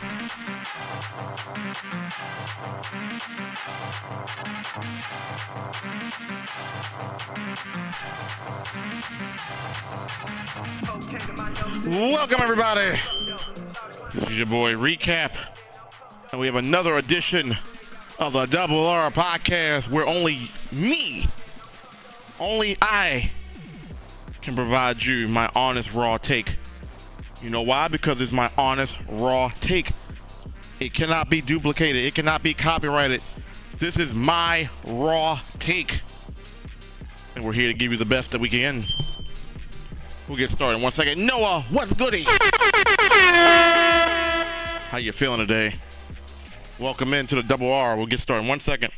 Welcome, everybody. This is your boy Recap, and we have another edition of the Double R podcast where only I can provide you my honest, raw take. You know why? Because it's my honest, raw take. It cannot be duplicated. It cannot be copyrighted. This is my raw take, and we're here to give you the best that we can. We'll get started in 1 second. Noah, what's goody? How you feeling today? Welcome into the Double R. We'll get started in 1 second.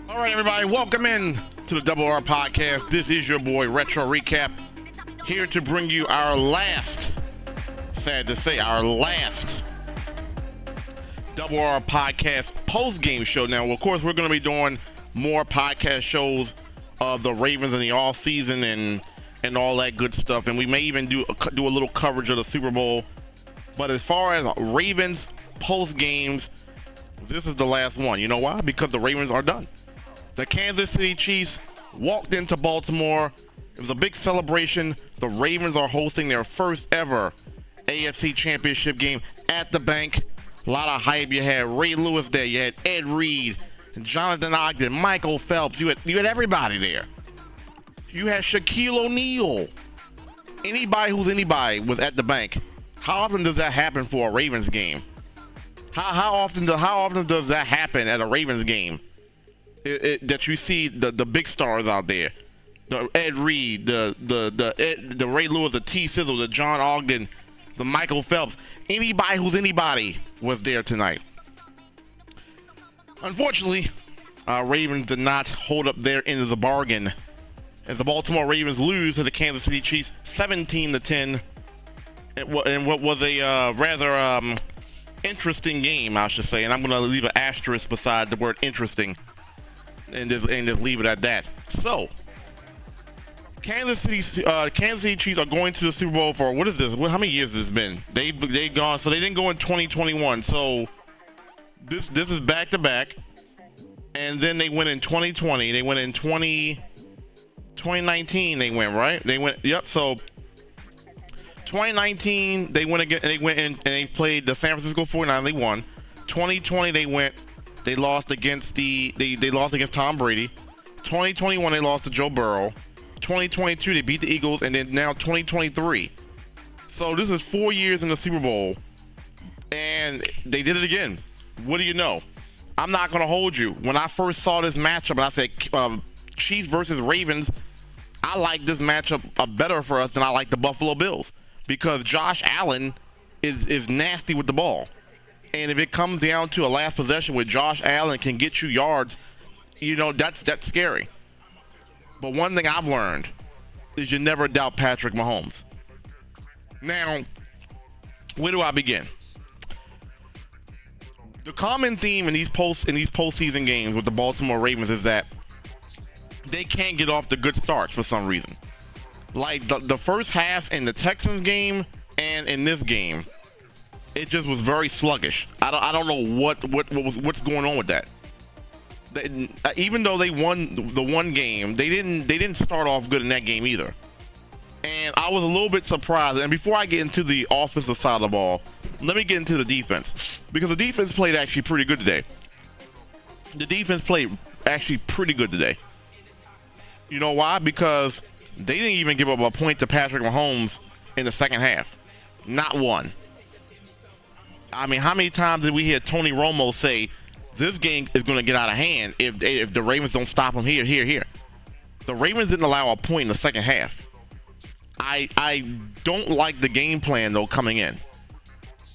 All right, everybody, welcome in to the Double R podcast. This is your boy Retro Recap, here to bring you our last, sad to say, our last Double R podcast post-game show. Now, of course, we're going to be doing more podcast shows of the Ravens in the off season and all that good stuff, and we may even do a little coverage of the Super Bowl. But as far as Ravens post-games, this is the last one. You know why? Because the Ravens are done. The Kansas City Chiefs walked into Baltimore. It was a big celebration. The Ravens are hosting their first ever AFC Championship game at the bank. A lot of hype. You had Ray Lewis there. You had Ed Reed, Jonathan Ogden, Michael Phelps. You had everybody there. You had Shaquille O'Neal. Anybody who's anybody was at the bank. How often does that happen for a Ravens game? How often does that happen at a Ravens game? That you see the big stars out there, the Ed Reed, the Ray Lewis, the T Sizzle, the John Ogden, the Michael Phelps. Anybody who's anybody was there tonight. Unfortunately, Ravens did not hold up their end of the bargain, as the Baltimore Ravens lose to the Kansas City Chiefs 17-10. And what was a rather interesting game, I should say, and I'm going to leave an asterisk beside the word interesting. And just leave it at that. So, Kansas City Chiefs are going to the Super Bowl for, what is this? How many years has this been? They've gone, so they didn't go in 2021. So this is back to back, and then they went in 2020. They went in 2019. They went right. They went. Yep. So 2019 they went again. They went in and they played the San Francisco 49ers. They won. 2020 they went. They lost against they lost against Tom Brady. 2021 they lost to Joe Burrow. 2022 they beat the Eagles, and then now 2023. So this is 4 years in the Super Bowl, and they did it again. What do you know? I'm not gonna hold you. When I first saw this matchup, and I said Chiefs versus Ravens, I like this matchup better for us than I like the Buffalo Bills, because Josh Allen is nasty with the ball. And if it comes down to a last possession where Josh Allen can get you yards, you know, that's scary. But one thing I've learned is you never doubt Patrick Mahomes. Now, where do I begin? The common theme in these postseason games with the Baltimore Ravens is that they can't get off the good starts for some reason. Like the first half in the Texans game and in this game, it just was very sluggish. I don't know what's going on with that. Even though they won the one game, they didn't start off good in that game either. And I was a little bit surprised. And before I get into the offensive side of the ball, let me get into the defense, because the defense played actually pretty good today. The defense played actually pretty good today. You know why? Because they didn't even give up a point to Patrick Mahomes in the second half. Not one. I mean, how many times did we hear Tony Romo say this game is going to get out of hand if the Ravens don't stop them here? The Ravens didn't allow a point in the second half. I don't like the game plan, though, coming in,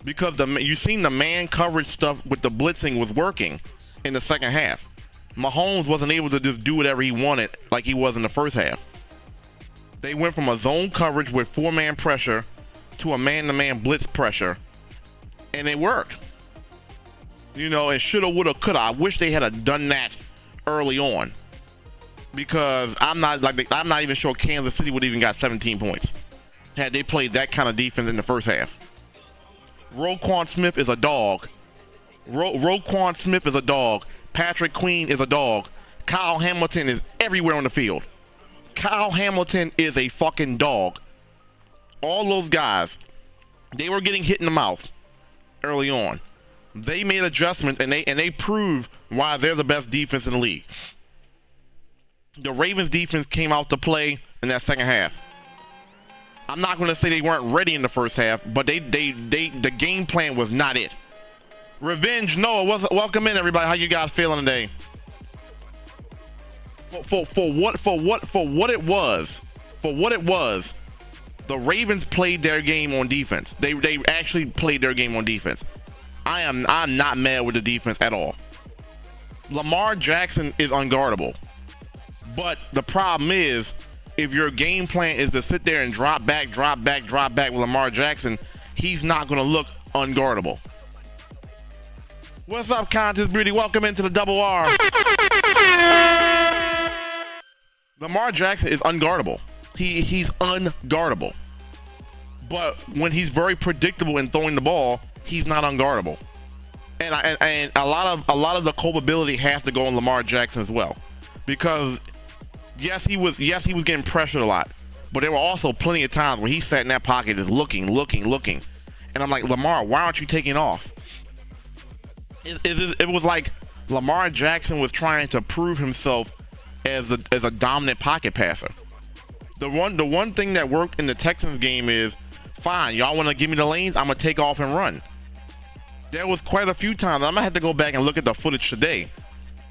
because you've seen the man coverage stuff with the blitzing was working in the second half. Mahomes wasn't able to just do whatever he wanted like he was in the first half. They went from a zone coverage with four-man pressure to a man-to-man blitz pressure, and it worked. You know, and shoulda, woulda, coulda. I wish they had done that early on, because I'm not even sure Kansas City would even got 17 points had they played that kind of defense in the first half. Roquan Smith is a dog. Roquan Smith is a dog. Patrick Queen is a dog. Kyle Hamilton is everywhere on the field. Kyle Hamilton is a fucking dog. All those guys, they were getting hit in the mouth early on. They made adjustments, and they proved why they're the best defense in the league. The Ravens defense came out to play in that second half. I'm not going to say they weren't ready in the first half, but the game plan was not it. Revenge Noah, welcome in, everybody. How you guys feeling today? For what it was, the Ravens played their game on defense. They actually played their game on defense. I'm not mad with the defense at all. Lamar Jackson is unguardable, but the problem is, if your game plan is to sit there and drop back with Lamar Jackson, he's not going to look unguardable. What's up, Contest Beauty? Welcome into the Double R. Lamar Jackson is unguardable. He's unguardable. But when he's very predictable in throwing the ball, he's not unguardable. And a lot of the culpability has to go on Lamar Jackson as well, because yes, he was getting pressured a lot, but there were also plenty of times where he sat in that pocket just looking. And I'm like, Lamar, why aren't you taking off? It was like Lamar Jackson was trying to prove himself as a dominant pocket passer. The one thing that worked in the Texans game is, fine, y'all want to give me the lanes, I'm going to take off and run. There was quite a few times, I'm going to have to go back and look at the footage today,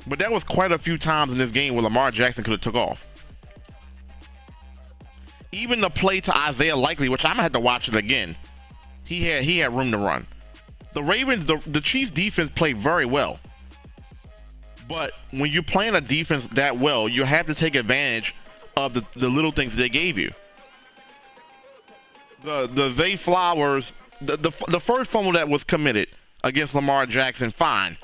but there was quite a few times in this game where Lamar Jackson could have took off. Even the play to Isaiah Likely, which I'm going to have to watch it again, he had room to run. The Ravens, the Chiefs defense played very well. But when you're playing a defense that well, you have to take advantage of the little things they gave you. The Zay Flowers, the first fumble that was committed against Lamar Jackson, fine.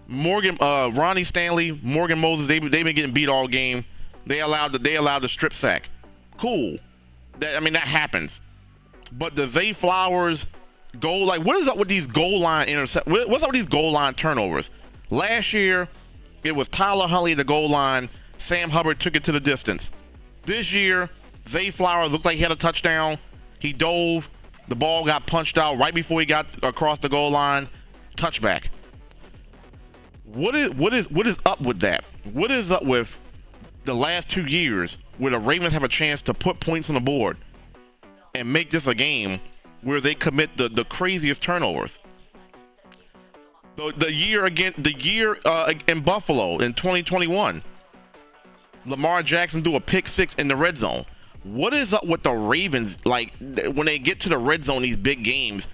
Ronnie Stanley, Morgan Moses, they've been getting beat all game. They allowed the strip sack. Cool. That happens. But the Zay Flowers goal, like, what is up with these goal line what's up with these goal line turnovers? Last year, it was Tyler Huntley at the goal line. Sam Hubbard took it to the distance. This year, Zay Flowers looked like he had a touchdown. He dove. The ball got punched out right before he got across the goal line. Touchback. What is up with that? What is up with the last 2 years where the Ravens have a chance to put points on the board and make this a game where they commit the craziest turnovers? The year in Buffalo in 2021, Lamar Jackson threw a pick six in the red zone. What is up with the Ravens? Like, when they get to the red zone, these big games,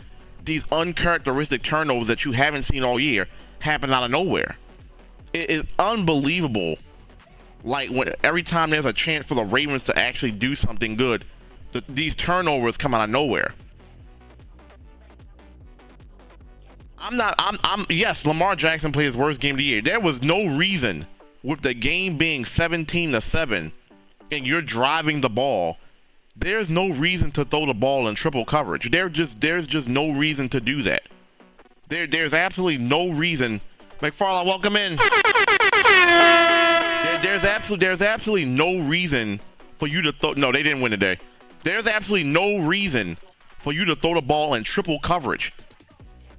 these uncharacteristic turnovers that you haven't seen all year happen out of nowhere. It is unbelievable. Like, every time there's a chance for the Ravens to actually do something good, these turnovers come out of nowhere. Yes, Lamar Jackson played his worst game of the year. There was no reason, with the game being 17-7 and you're driving the ball, there's no reason to throw the ball in triple coverage. There's just no reason to do that. There's absolutely no reason. McFarland, welcome in. There's absolutely no reason for you to throw. No, they didn't win today. There's absolutely no reason for you to throw the ball in triple coverage.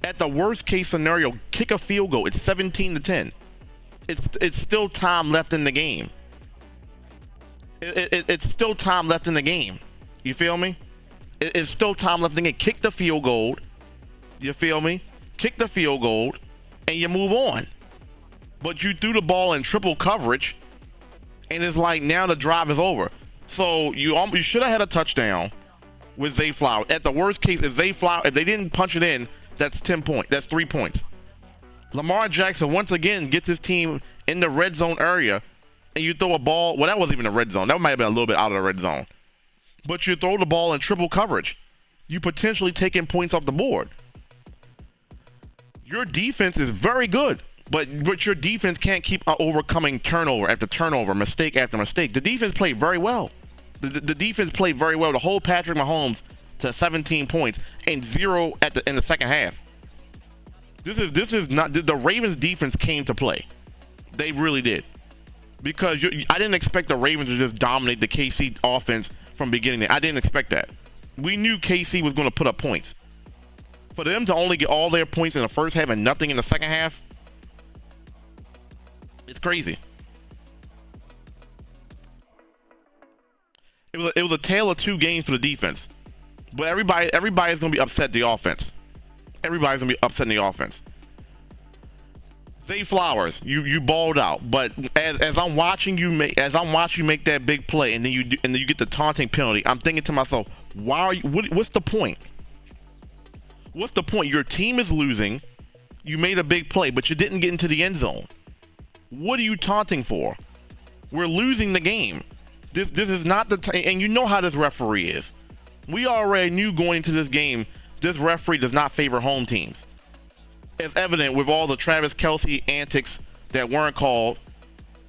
At the worst case scenario, kick a field goal. It's 17-10. It's still time left in the game. It's still time left in the game. You feel me? It's still time left in the game. Kick the field goal. You feel me? Kick the field goal, and you move on. But you threw the ball in triple coverage, and it's like now the drive is over. So you should have had a touchdown with Zay Flowers. At the worst case, if they didn't punch it in, that's 10 points. That's 3 points. Lamar Jackson once again gets his team in the red zone area, and you throw a ball. Well, that wasn't even a red zone. That might have been a little bit out of the red zone. But you throw the ball in triple coverage. You potentially taking points off the board. Your defense is very good, but your defense can't keep overcoming turnover after turnover, mistake after mistake. The defense played very well. The defense played very well to hold Patrick Mahomes to 17 points and 0 in the second half. This is not the Ravens defense came to play. They really did, because I didn't expect the Ravens to just dominate the KC offense from beginning. I didn't expect that. We knew KC was going to put up points. For them to only get all their points in the first half and nothing in the second half, it's crazy. It was a tale of two games for the defense. But everybody's going to be upset at the offense. Everybody's going to be upset in the offense. Zay Flowers, you balled out, but as I'm watching you make that big play, and then you get the taunting penalty, I'm thinking to myself, why are you? What's the point? What's the point? Your team is losing. You made a big play, but you didn't get into the end zone. What are you taunting for? We're losing the game. This is not the time, and you know how this referee is. We already knew going into this game, this referee does not favor home teams. It's evident with all the Travis Kelce antics that weren't called.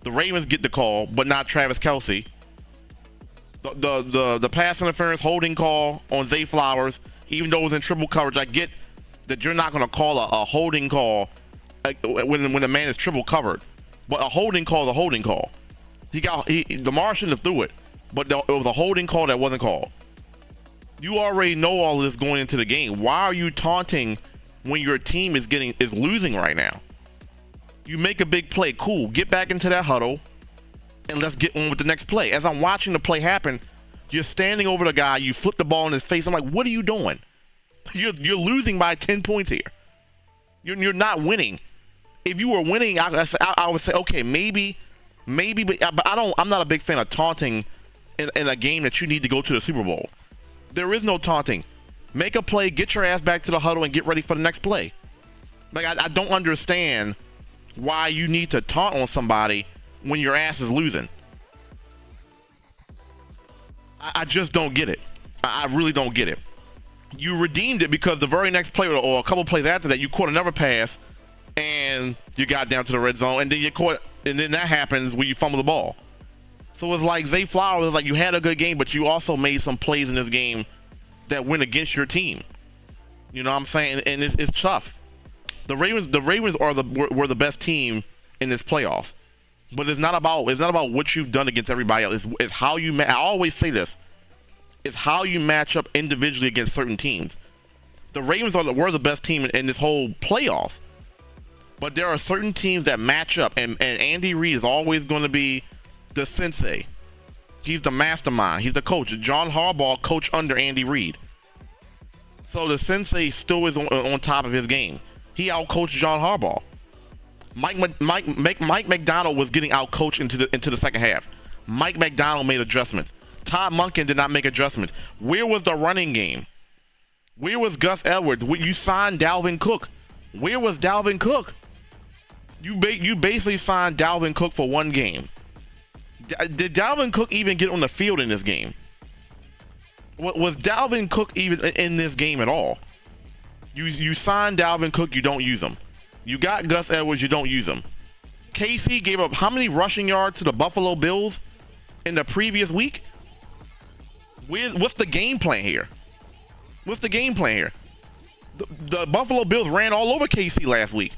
The Ravens get the call, but not Travis Kelce. The pass interference holding call on Zay Flowers, even though it was in triple coverage, I get that you're not going to call a holding call when the man is triple covered. But a holding call is a holding call. Lamar shouldn't have threw it, but it was a holding call that wasn't called. You already know all of this going into the game. Why are you taunting when your team is losing right now? You make a big play, cool. Get back into that huddle, and let's get on with the next play. As I'm watching the play happen, you're standing over the guy. You flip the ball in his face. I'm like, what are you doing? You're losing by 10 points here. You're not winning. If you were winning, I would say, okay, maybe, but I'm not a big fan of taunting in a game that you need to go to the Super Bowl. There is no taunting. Make a play, get your ass back to the huddle, and get ready for the next play. Like, I don't understand why you need to taunt on somebody when your ass is losing. I just don't get it. I really don't get it. You redeemed it because the very next play or a couple plays after that, you caught another pass and you got down to the red zone, and then that happens when you fumble the ball. So it's like Zay Flowers, it's like you had a good game, but you also made some plays in this game that went against your team. You know what I'm saying? And it's tough. The Ravens were the best team in this playoff. But it's not about what you've done against everybody else. It's how you I always say this. It's how you match up individually against certain teams. The Ravens were the best team in this whole playoff. But there are certain teams that match up, and Andy Reid is always going to be the sensei. He's the mastermind. He's the coach. John Harbaugh coached under Andy Reid. So the sensei still is on top of his game. He outcoached John Harbaugh. Mike McDonald was getting outcoached into the second half. Mike McDonald made adjustments. Todd Monken did not make adjustments. Where was the running game? Where was Gus Edwards? You signed Dalvin Cook. Where was Dalvin Cook? You basically signed Dalvin Cook for one game. Did Dalvin Cook even get on the field in this game? Was Dalvin Cook even in this game at all? You signed Dalvin Cook, you don't use him. You got Gus Edwards, you don't use him. KC gave up how many rushing yards to the Buffalo Bills in the previous week? What's the game plan here? What's the game plan here? The Buffalo Bills ran all over KC last week.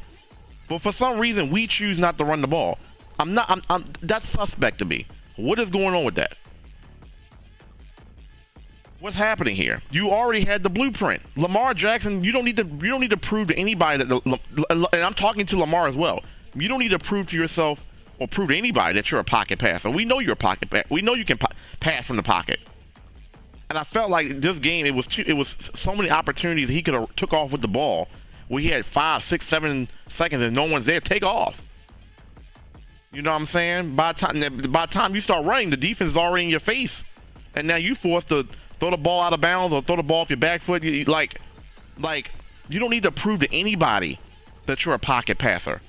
But for some reason, we choose not to run the ball. That's suspect to me. What is going on with that? What's happening here? You already had the blueprint. Lamar Jackson, you don't need to prove to anybody and I'm talking to Lamar as well. You don't need to prove to yourself or prove to anybody that you're a pocket passer. We know you're a pocket passer. We know you can pass from the pocket. And I felt like this game, it was so many opportunities he could have took off with the ball. Where he had 5, 6, 7 seconds and no one's there. Take off. You know what I'm saying? By the time you start running, the defense is already in your face, and now you forced to throw the ball out of bounds or throw the ball off your back foot. You don't need to prove to anybody that you're a pocket passer.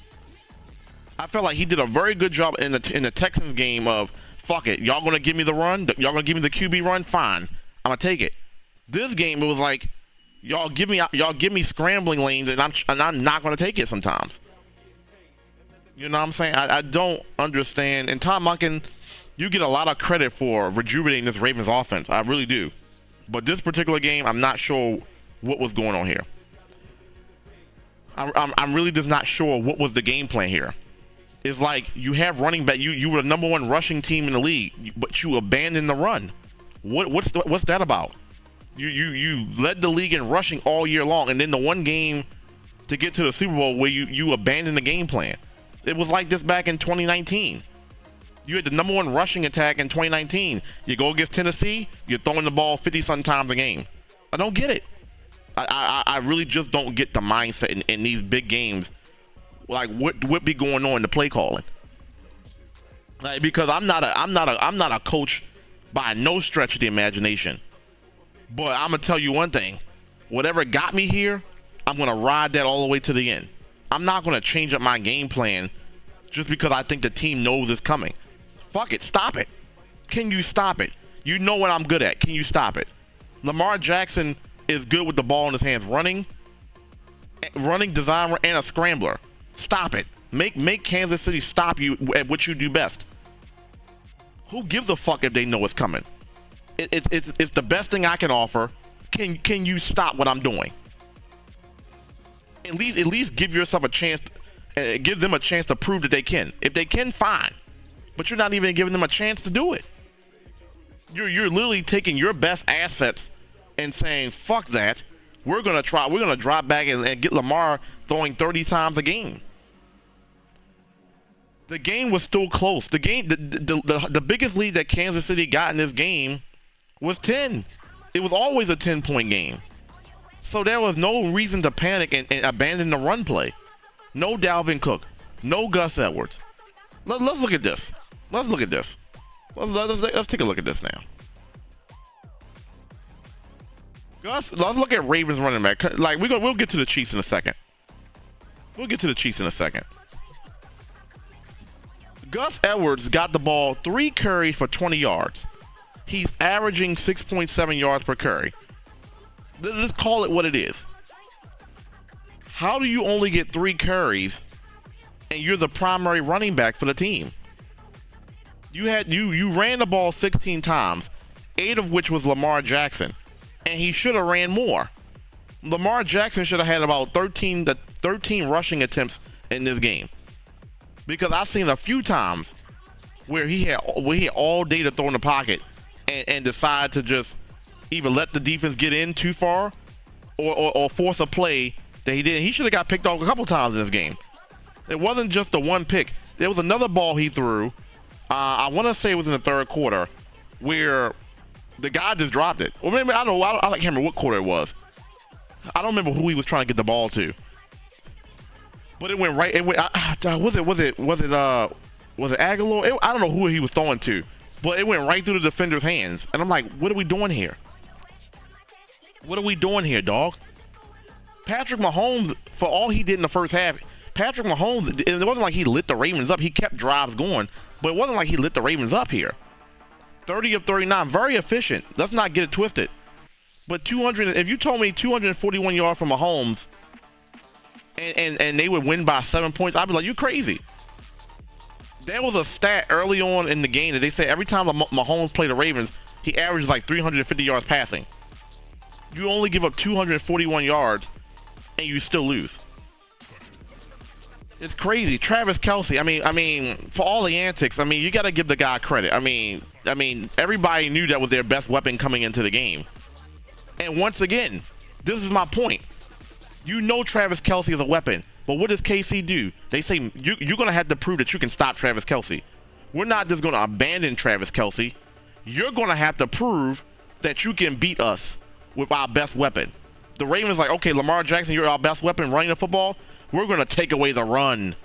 I felt like he did a very good job in the Texans game of, fuck it, y'all gonna give me the run? Y'all gonna give me the QB run? Fine, I'm gonna take it. This game, it was like, Y'all give me scrambling lanes, and I'm not going to take it sometimes. You know what I'm saying? I don't understand. And Tom Monken, you get a lot of credit for rejuvenating this Ravens offense. I really do. But this particular game, I'm not sure what was going on here. I'm really just not sure what was the game plan here. It's like you have running back. You were the number one rushing team in the league, but you abandoned the run. What's that about? You led the league in rushing all year long, and then the one game to get to the Super Bowl where you abandoned the game plan. It was like this back in 2019. You had the number one rushing attack in 2019. You go against Tennessee, you're throwing the ball 50-some times a game. I don't get it. I really just don't get the mindset in these big games. Like what be going on in the play calling? Like, because I'm not a coach by no stretch of the imagination. But I'm gonna tell you one thing. Whatever got me here, I'm gonna ride that all the way to the end. I'm not gonna change up my game plan just because I think the team knows it's coming. Fuck it, stop it. Can you stop it? You know what I'm good at. Can you stop it? Lamar Jackson is good with the ball in his hands, running, design, and a scrambler. Stop it. Make Kansas City stop you at what you do best. Who gives a fuck if they know it's coming? It's the best thing I can offer. Can you stop what I'm doing? At least give yourself a chance. Give them a chance to prove that they can. If they can, fine. But you're not even giving them a chance to do it. You're literally taking your best assets and saying, fuck that. We're gonna drop back and get Lamar throwing 30 times a game. The game was still close. The biggest lead that Kansas City got in this game was 10. It was always a 10-point game. So there was no reason to panic and abandon the run play. No Dalvin Cook. No Gus Edwards. Let's look at this. Let's look at this. Let's take a look at this now. Let's look at Ravens running back. Like we'll get to the Chiefs in a second. Gus Edwards got the ball 3 carries for 20 yards. He's averaging 6.7 yards per carry. Let's call it what it is. How do you only get 3 carries and you're the primary running back for the team? You ran the ball 16 times, 8 of which was Lamar Jackson, and he should have ran more. Lamar Jackson should have had about 13 rushing attempts in this game, because I've seen a few times where he had all day to throw in the pocket and decide to just either let the defense get in too far or force a play that he didn't. He should have got picked off a couple times in this game. It wasn't just the one pick. There was another ball he threw. I want to say it was in the third quarter where the guy just dropped it. Or maybe, I can't remember what quarter it was. I don't remember who he was trying to get the ball to. But it went right. Was it Aguilar? I don't know who he was throwing to, but it went right through the defender's hands. And I'm like, what are we doing here? What are we doing here, dog? Patrick Mahomes, for all he did in the first half, Patrick Mahomes, it wasn't like he lit the Ravens up. He kept drives going, but it wasn't like he lit the Ravens up here. 30 of 39, very efficient. Let's not get it twisted. But if you told me 241 yards from Mahomes and they would win by 7 points, I'd be like, you crazy. There was a stat early on in the game that they said every time Mahomes played the Ravens, he averages like 350 yards passing. You only give up 241 yards and you still lose. It's crazy. Travis Kelce, I mean, for all the antics, you got to give the guy credit. I mean, everybody knew that was their best weapon coming into the game. And once again, this is my point. You know Travis Kelce is a weapon, but what does KC do? They say you're going to have to prove that you can stop Travis Kelce. We're not just going to abandon Travis Kelce. You're going to have to prove that you can beat us with our best weapon. The Ravens like, okay, Lamar Jackson, you're our best weapon running the football. We're going to take away the run.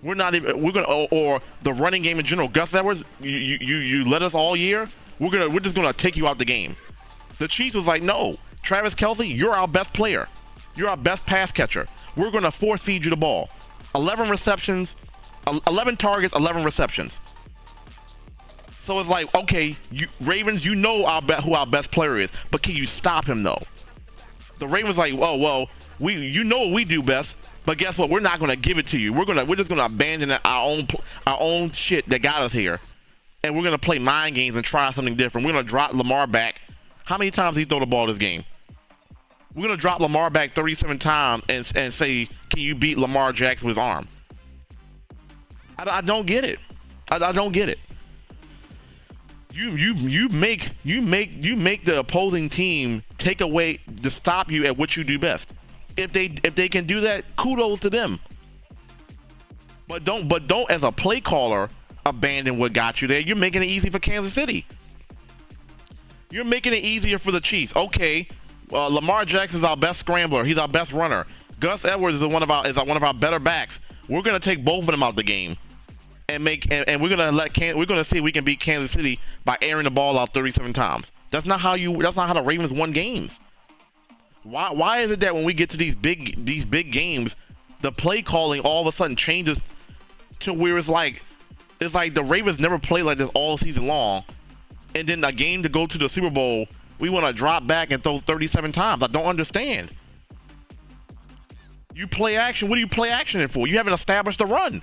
Or the running game in general. Gus Edwards, you led us all year. We're just going to take you out the game. The Chiefs was like, no, Travis Kelce, you're our best player. You're our best pass catcher. We're going to force feed you the ball. 11 receptions, 11 targets, 11 receptions. So it's like, okay, Ravens, you know who our best player is, but can you stop him though? The Ravens like, oh well, you know what we do best, but guess what? We're not gonna give it to you. We're just gonna abandon our own shit that got us here, and we're gonna play mind games and try something different. We're gonna drop Lamar back. How many times did he throw the ball this game? We're gonna drop Lamar back 37 times and say, can you beat Lamar Jackson with his arm? I don't get it. I don't get it. You make the opposing team take away to stop you at what you do best. If they can do that, kudos to them. But don't as a play caller abandon what got you there. You're making it easy for Kansas City. You're making it easier for the Chiefs. Okay, Lamar Jackson's our best scrambler. He's our best runner. Gus Edwards is one of our better backs. We're gonna take both of them out the game. And we're gonna see if we can beat Kansas City by airing the ball out 37 times. That's not how the Ravens won games. Why is it that when we get to these big games, the play calling all of a sudden changes to where it's like the Ravens never played like this all season long, and then a game to go to the Super Bowl, we want to drop back and throw 37 times. I don't understand. You play action. What are you play action in for? You haven't established a run.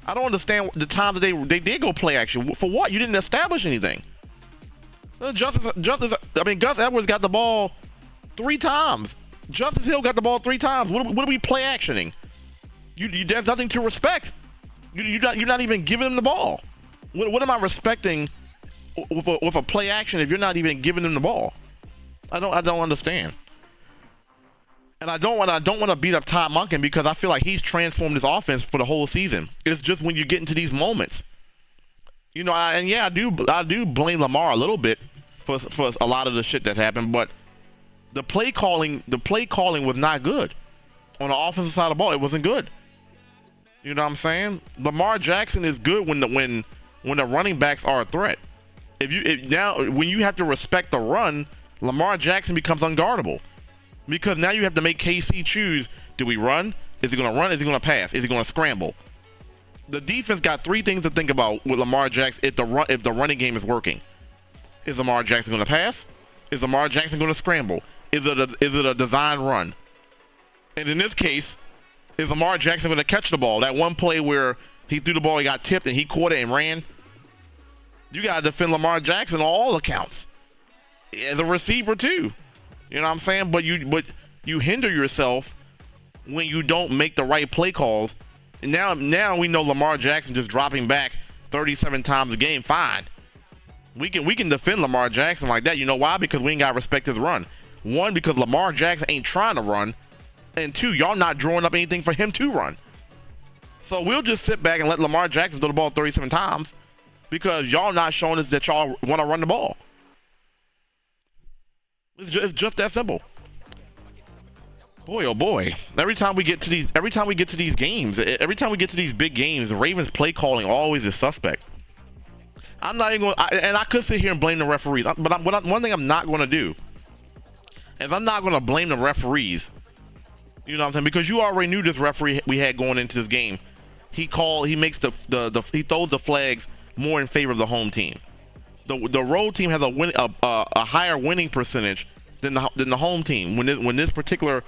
I don't understand the times that they did go play action. For what? You didn't establish anything. Gus Edwards got the ball 3 times. Justice Hill got the ball 3 times. What are we play actioning? There's nothing to respect. You're not even giving them the ball. What am I respecting with a play action if you're not even giving them the ball? I don't understand. And I don't want to beat up Todd Monken because I feel like he's transformed his offense for the whole season. It's just when you get into these moments, I do blame Lamar a little bit for a lot of the shit that happened, but the play calling was not good on the offensive side of the ball. It wasn't good. You know what I'm saying? Lamar Jackson is good when the running backs are a threat. When you have to respect the run, Lamar Jackson becomes unguardable. Because now you have to make KC choose, do we run? Is he going to run? Is he going to pass? Is he going to scramble? The defense got 3 things to think about with Lamar Jackson if the running game is working. Is Lamar Jackson going to pass? Is Lamar Jackson going to scramble? Is it a design run? And in this case, is Lamar Jackson going to catch the ball? That one play where he threw the ball, he got tipped, and he caught it and ran. You got to defend Lamar Jackson on all accounts. As a receiver too. You know what I'm saying? But you hinder yourself when you don't make the right play calls. And now we know Lamar Jackson just dropping back 37 times a game. Fine. We can defend Lamar Jackson like that. You know why? Because we ain't got to respect his run. 1, because Lamar Jackson ain't trying to run. And 2, y'all not drawing up anything for him to run. So we'll just sit back and let Lamar Jackson throw the ball 37 times because y'all not showing us that y'all want to run the ball. It's just that simple. Boy, oh boy! Every time we get to these games, every time we get to these big games, the Ravens play calling always is suspect. I'm not even going, and I could sit here and blame the referees, but one thing I'm not going to do is I'm not going to blame the referees. You know what I'm saying? Because you already knew this referee we had going into this game. He throws the flags more in favor of the home team. The road team has a higher winning percentage than the home team. When this particular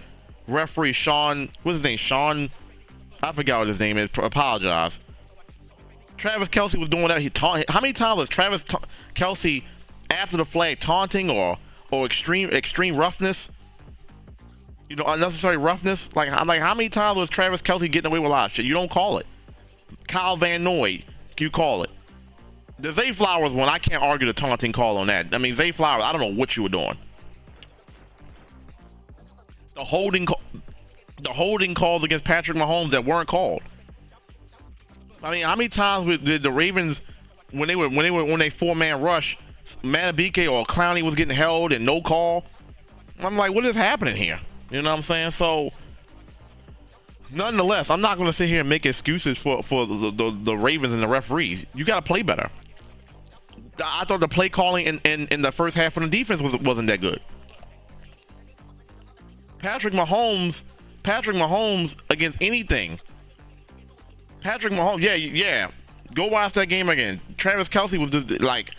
referee, Sean, what's his name? Sean, I forgot what his name is. Apologize. Travis Kelce was doing that. How many times was Travis Kelce after the flag taunting or extreme roughness? You know, unnecessary roughness. Like how many times was Travis Kelce getting away with a lot of shit? You don't call it. Kyle Van Noy, you call it. The Zay Flowers one, I can't argue the taunting call on that. I mean, Zay Flowers, I don't know what you were doing. The holding calls against Patrick Mahomes that weren't called. I mean, how many times did the Ravens, when they 4-man rush, Manabike or Clowney was getting held and no call? I'm like, what is happening here? You know what I'm saying? So, nonetheless, I'm not going to sit here and make excuses for the Ravens and the referees. You got to play better. I thought the play calling in the first half of the defense wasn't that good. Patrick Mahomes against anything. Patrick Mahomes, yeah. Go watch that game again. Travis Kelce was just like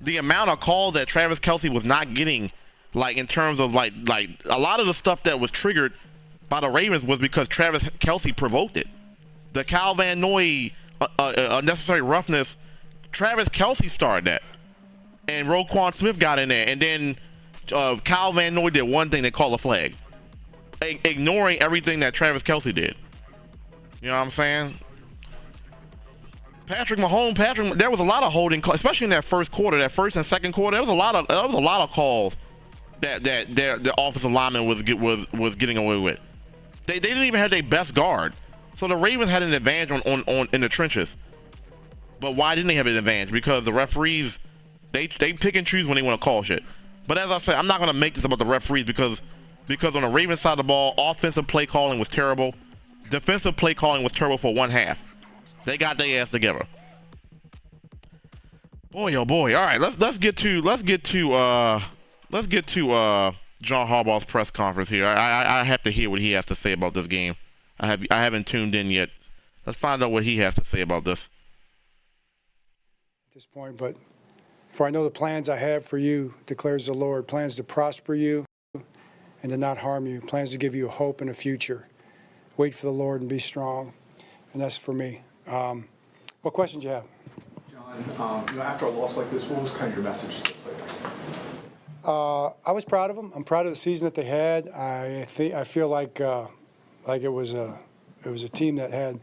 the amount of calls that Travis Kelce was not getting like in terms of like a lot of the stuff that was triggered by the Ravens was because Travis Kelce provoked it. The Kyle Van Noy unnecessary roughness, Travis Kelce started that, and Roquan Smith got in there, and then Kyle Van Noy did one thing, they called a flag, ignoring everything that Travis Kelce did. You know what I'm saying? Patrick Mahomes, there was a lot of holding calls, especially in that first quarter, that first and second quarter. There was a lot of calls that the offensive lineman was getting away with. They didn't even have their best guard, so the Ravens had an advantage on in the trenches. But why didn't they have an advantage? Because the referees, they pick and choose when they want to call shit. But as I said, I'm not going to make this about the referees because on the Ravens side of the ball, offensive play calling was terrible. Defensive play calling was terrible for one half. They got their ass together. Boy, oh boy. All right, let's get to John Harbaugh's press conference here. I have to hear what he has to say about this game. I haven't tuned in yet. Let's find out what he has to say about this. At this point, but for I know the plans I have for you, declares the Lord, plans to prosper you and to not harm you, plans to give you a hope and a future. Wait for the Lord and be strong. And that's for me. What questions do you have? John, after a loss like this, what was kind of your message to the players? I was proud of them. I'm proud of the season that they had. I feel like it was a team that had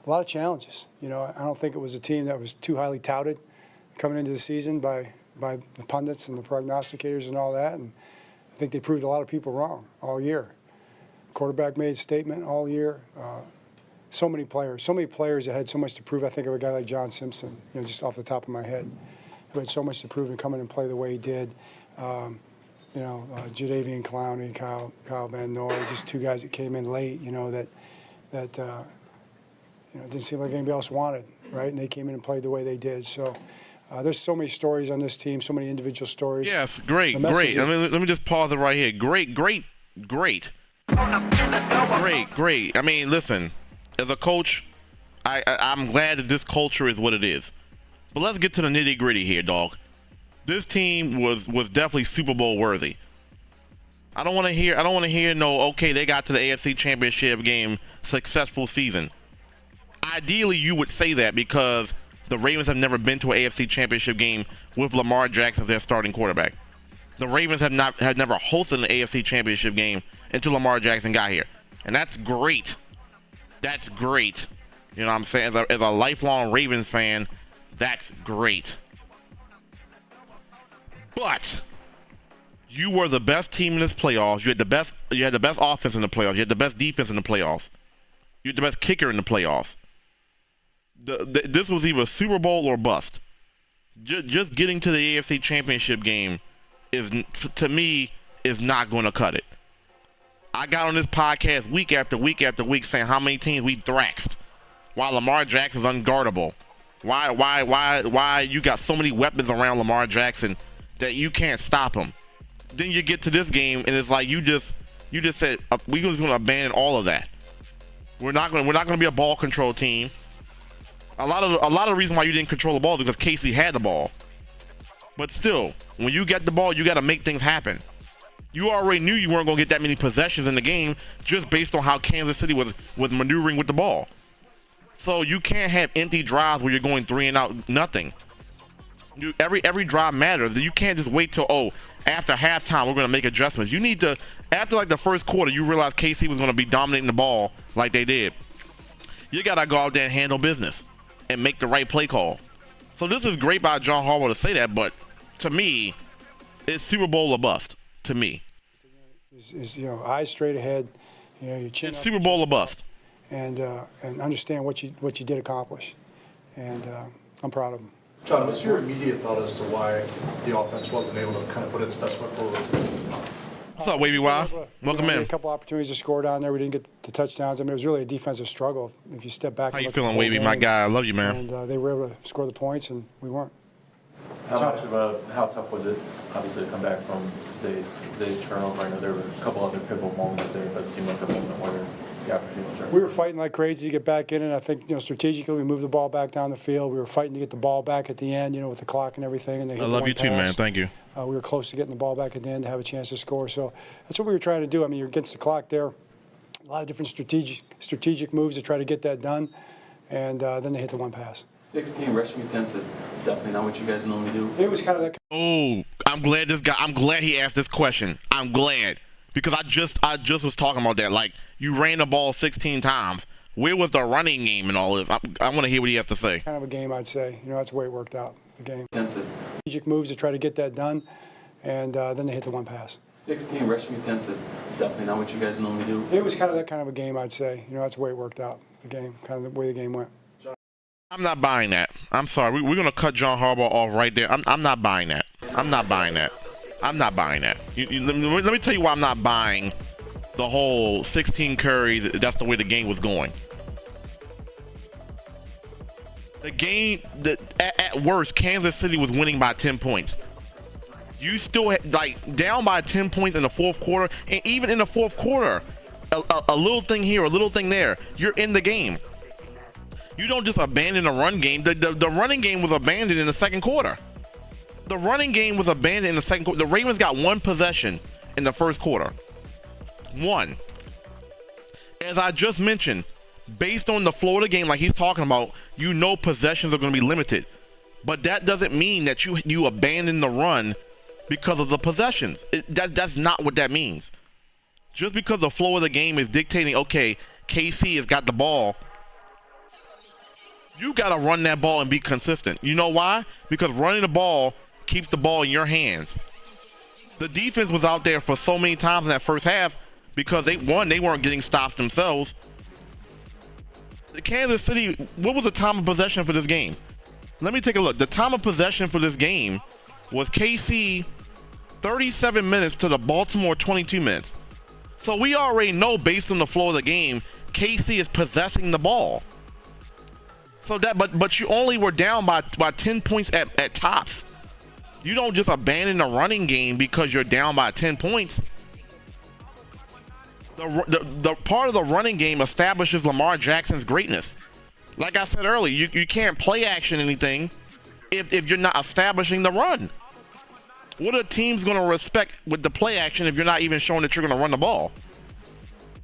a lot of challenges. I don't think it was a team that was too highly touted coming into the season by the pundits and the prognosticators and all that. And I think they proved a lot of people wrong all year. Quarterback made a statement all year. So many players that had so much to prove. I think of a guy like John Simpson, just off the top of my head, who had so much to prove and come in and play the way he did. Jadeveon Clowney, Kyle Van Noy, just two guys that came in late, that didn't seem like anybody else wanted, right? And they came in and played the way they did. So there's so many stories on this team, so many individual stories. Yes, great. Let me just pause it right here. Great. I mean, listen, as a coach, I'm glad that this culture is what it is. But let's get to the nitty gritty here, dog. This team was definitely Super Bowl worthy. I don't want to hear no, okay, they got to the AFC Championship game, successful season. Ideally, you would say that because the Ravens have never been to an AFC Championship game with Lamar Jackson as their starting quarterback. The Ravens have never hosted an AFC Championship game until Lamar Jackson got here. And that's great. That's great. You know what I'm saying? As a lifelong Ravens fan, that's great. But you were the best team in this playoffs. You had the best offense in the playoffs. You had the best defense in the playoffs. You had the best kicker in the playoffs. This was either Super Bowl or bust. Just getting to the AFC Championship game to me is not going to cut it. I got on this podcast week after week after week saying how many teams we thrashed while Lamar Jackson's unguardable. Why you got so many weapons around Lamar Jackson that you can't stop him. Then you get to this game and it's like you just said we're just going to abandon all of that. We're not going to be a ball control team. A lot of the reason why you didn't control the ball is because Casey had the ball. But still, when you get the ball, you got to make things happen. You already knew you weren't going to get that many possessions in the game just based on how Kansas City was maneuvering with the ball. So you can't have empty drives where you're going 3 and out, nothing. Every drive matters. You can't just wait till, after halftime, we're going to make adjustments. You need to, after like the first quarter, you realize KC was going to be dominating the ball like they did. You got to go out there and handle business and make the right play call. So this is great by John Harbaugh to say that, but to me, it's Super Bowl or bust, to me. Eyes straight ahead, your chin it's up, Super Bowl or bust. And understand what you did accomplish. And I'm proud of them. John, what's your immediate thought as to why the offense wasn't able to kind of put its best foot forward? What's up, Wavy Wild? Welcome in. A couple opportunities to score down there. We didn't get the touchdowns. I mean, it was really a defensive struggle. If you step back. How you feeling, Wavy? My guy, I love you, man. And they were able to score the points, and we weren't. How tough was it, obviously, to come back from Zay's turnover? I know there were a couple other pivotal moments there, but it seemed like a moment where the opportunity was there. We were fighting like crazy to get back in, and I think, strategically we moved the ball back down the field. We were fighting to get the ball back at the end, with the clock and everything. And they hit I the love one you too, man. pass. Thank you. We were close to getting the ball back at the end to have a chance to score. So that's what we were trying to do. I mean, you're against the clock there. A lot of different strategic moves to try to get that done, and then they hit the one pass. 16 rushing attempts is definitely not what you guys normally do. It was kind of that. Oh, I'm glad he asked this question. I'm glad, because I just was talking about that. Like, you ran the ball 16 times. Where was the running game and all this? I want to hear what he has to say. Kind of a game, I'd say. That's the way it worked out, the game. Attempts is Strategic moves to try to get that done, and then they hit the one pass. 16 rushing attempts is definitely not what you guys normally do. It was kind of that kind of a game, I'd say. That's the way it worked out, the game, kind of the way the game went. I'm not buying that. I'm sorry. We're gonna cut John Harbaugh off right there. I'm not buying that. I'm not buying that. I'm not buying that. Let me tell you why I'm not buying the whole 16 carries. That's the way the game was going. The game, at worst, Kansas City was winning by 10 points. You still down by 10 points in the fourth quarter, and even in the fourth quarter, a little thing here, a little thing there, you're in the game. You don't just abandon the run game. The running game was abandoned in the second quarter. The running game was abandoned in the second quarter. The Ravens got one possession in the first quarter. One. As I just mentioned, based on the flow of the game, like he's talking about, possessions are going to be limited. But that doesn't mean that you abandon the run because of the possessions. That's not what that means. Just because the flow of the game is dictating, okay, KC has got the ball, you got to run that ball and be consistent. You know why? Because running the ball keeps the ball in your hands. The defense was out there for so many times in that first half because they weren't getting stops themselves. The Kansas City, what was the time of possession for this game? Let me take a look. The time of possession for this game was KC 37 minutes to the Baltimore 22 minutes. So we already know, based on the flow of the game, KC is possessing the ball. So but you only were down by 10 points at tops. You don't just abandon the running game because you're down by 10 points. The part of the running game establishes Lamar Jackson's greatness. Like I said earlier, you can't play action anything if you're not establishing the run. What are teams going to respect with the play action if you're not even showing that you're going to run the ball?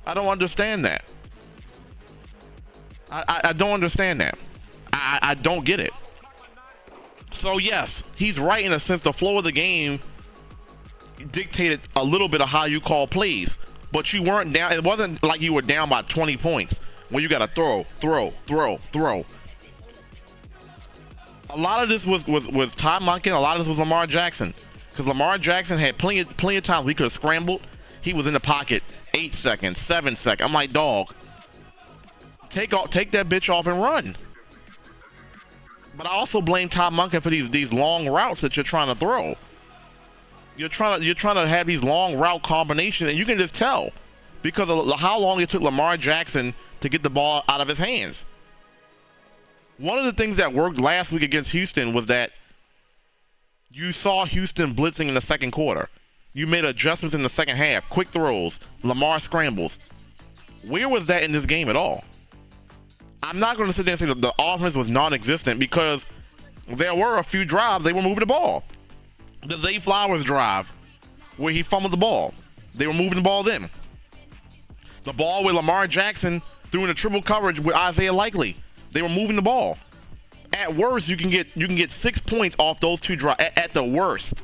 I don't understand that. I don't understand that. I don't get it. So yes, he's right in a sense. The flow of the game dictated a little bit of how you call plays, but you weren't down. It wasn't like you were down by 20 points where you got to throw. A lot of this was Todd Monken. A lot of this was Lamar Jackson, because Lamar Jackson had plenty of times we could have scrambled. He was in the pocket 8 seconds, 7 seconds. I'm like, dog, take that bitch off and run. But I also blame Todd Monken for these long routes that you're trying to throw. You're trying to have these long route combinations, and you can just tell because of how long it took Lamar Jackson to get the ball out of his hands. One of the things that worked last week against Houston was that you saw Houston blitzing in the second quarter. You made adjustments in the second half, quick throws, Lamar scrambles. Where was that in this game at all? I'm not going to sit there and say that the offense was non-existent, because there were a few drives they were moving the ball. The Zay Flowers drive where he fumbled the ball, they were moving the ball then. The ball where Lamar Jackson threw in a triple coverage with Isaiah Likely, they were moving the ball. At worst, you can get 6 points off those two drives. At the worst.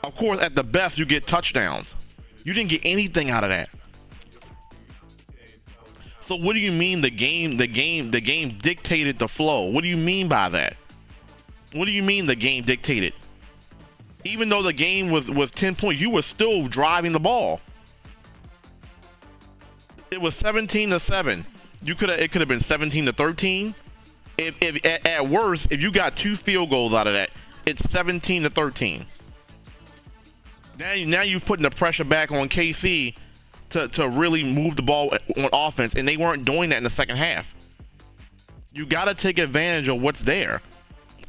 Of course, at the best, you get touchdowns. You didn't get anything out of that. So what do you mean the game dictated the flow? What do you mean by that? What do you mean the game dictated? Even though the game was 10 points, you were still driving the ball. It was 17-7. It could have been 17-13. If at worst, if you got 2 field goals out of that, it's 17-13. Now you're putting the pressure back on KC to really move the ball on offense, and they weren't doing that in the second half. You got to take advantage of what's there.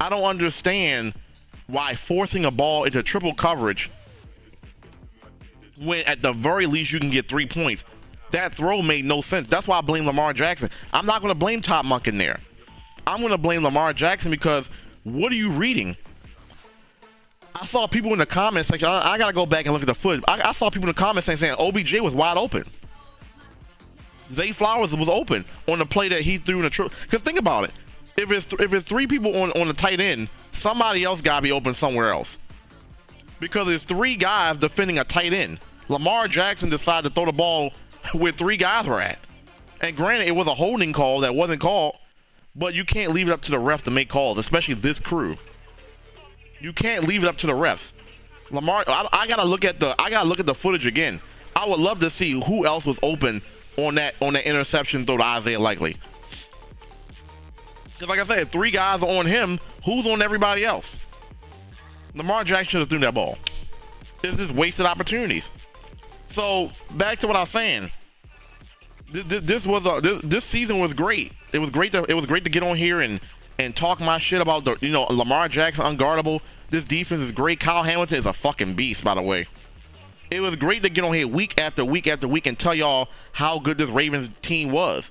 I don't understand why forcing a ball into triple coverage, when at the very least you can get 3 points. That throw made no sense. That's why I blame Lamar Jackson. I'm not going to blame Top Monk in there. I'm going to blame Lamar Jackson because what are you reading? I saw people in the comments section. I got to go back and look at the footage. I saw people in the comments saying OBJ was wide open. Zay Flowers was open on the play that he threw in the truck. Because think about it. If it's three people on the tight end, somebody else got to be open somewhere else. Because there's three guys defending a tight end. Lamar Jackson decided to throw the ball where three guys were at. And granted, it was a holding call that wasn't called, but you can't leave it up to the ref to make calls, especially this crew. You can't leave it up to the refs. Lamar, I gotta look at the footage again. I would love to see who else was open on that interception throw to Isaiah Likely. Because like I said, if three guys are on him, who's on everybody else? Lamar Jackson should have thrown that ball. It's just wasted opportunities. So back to what I was saying. This season was great. It was great to get on here and talk my shit about Lamar Jackson unguardable. This defense is great. Kyle Hamilton is a fucking beast, by the way. It was great to get on here week after week after week and tell y'all how good this Ravens team was.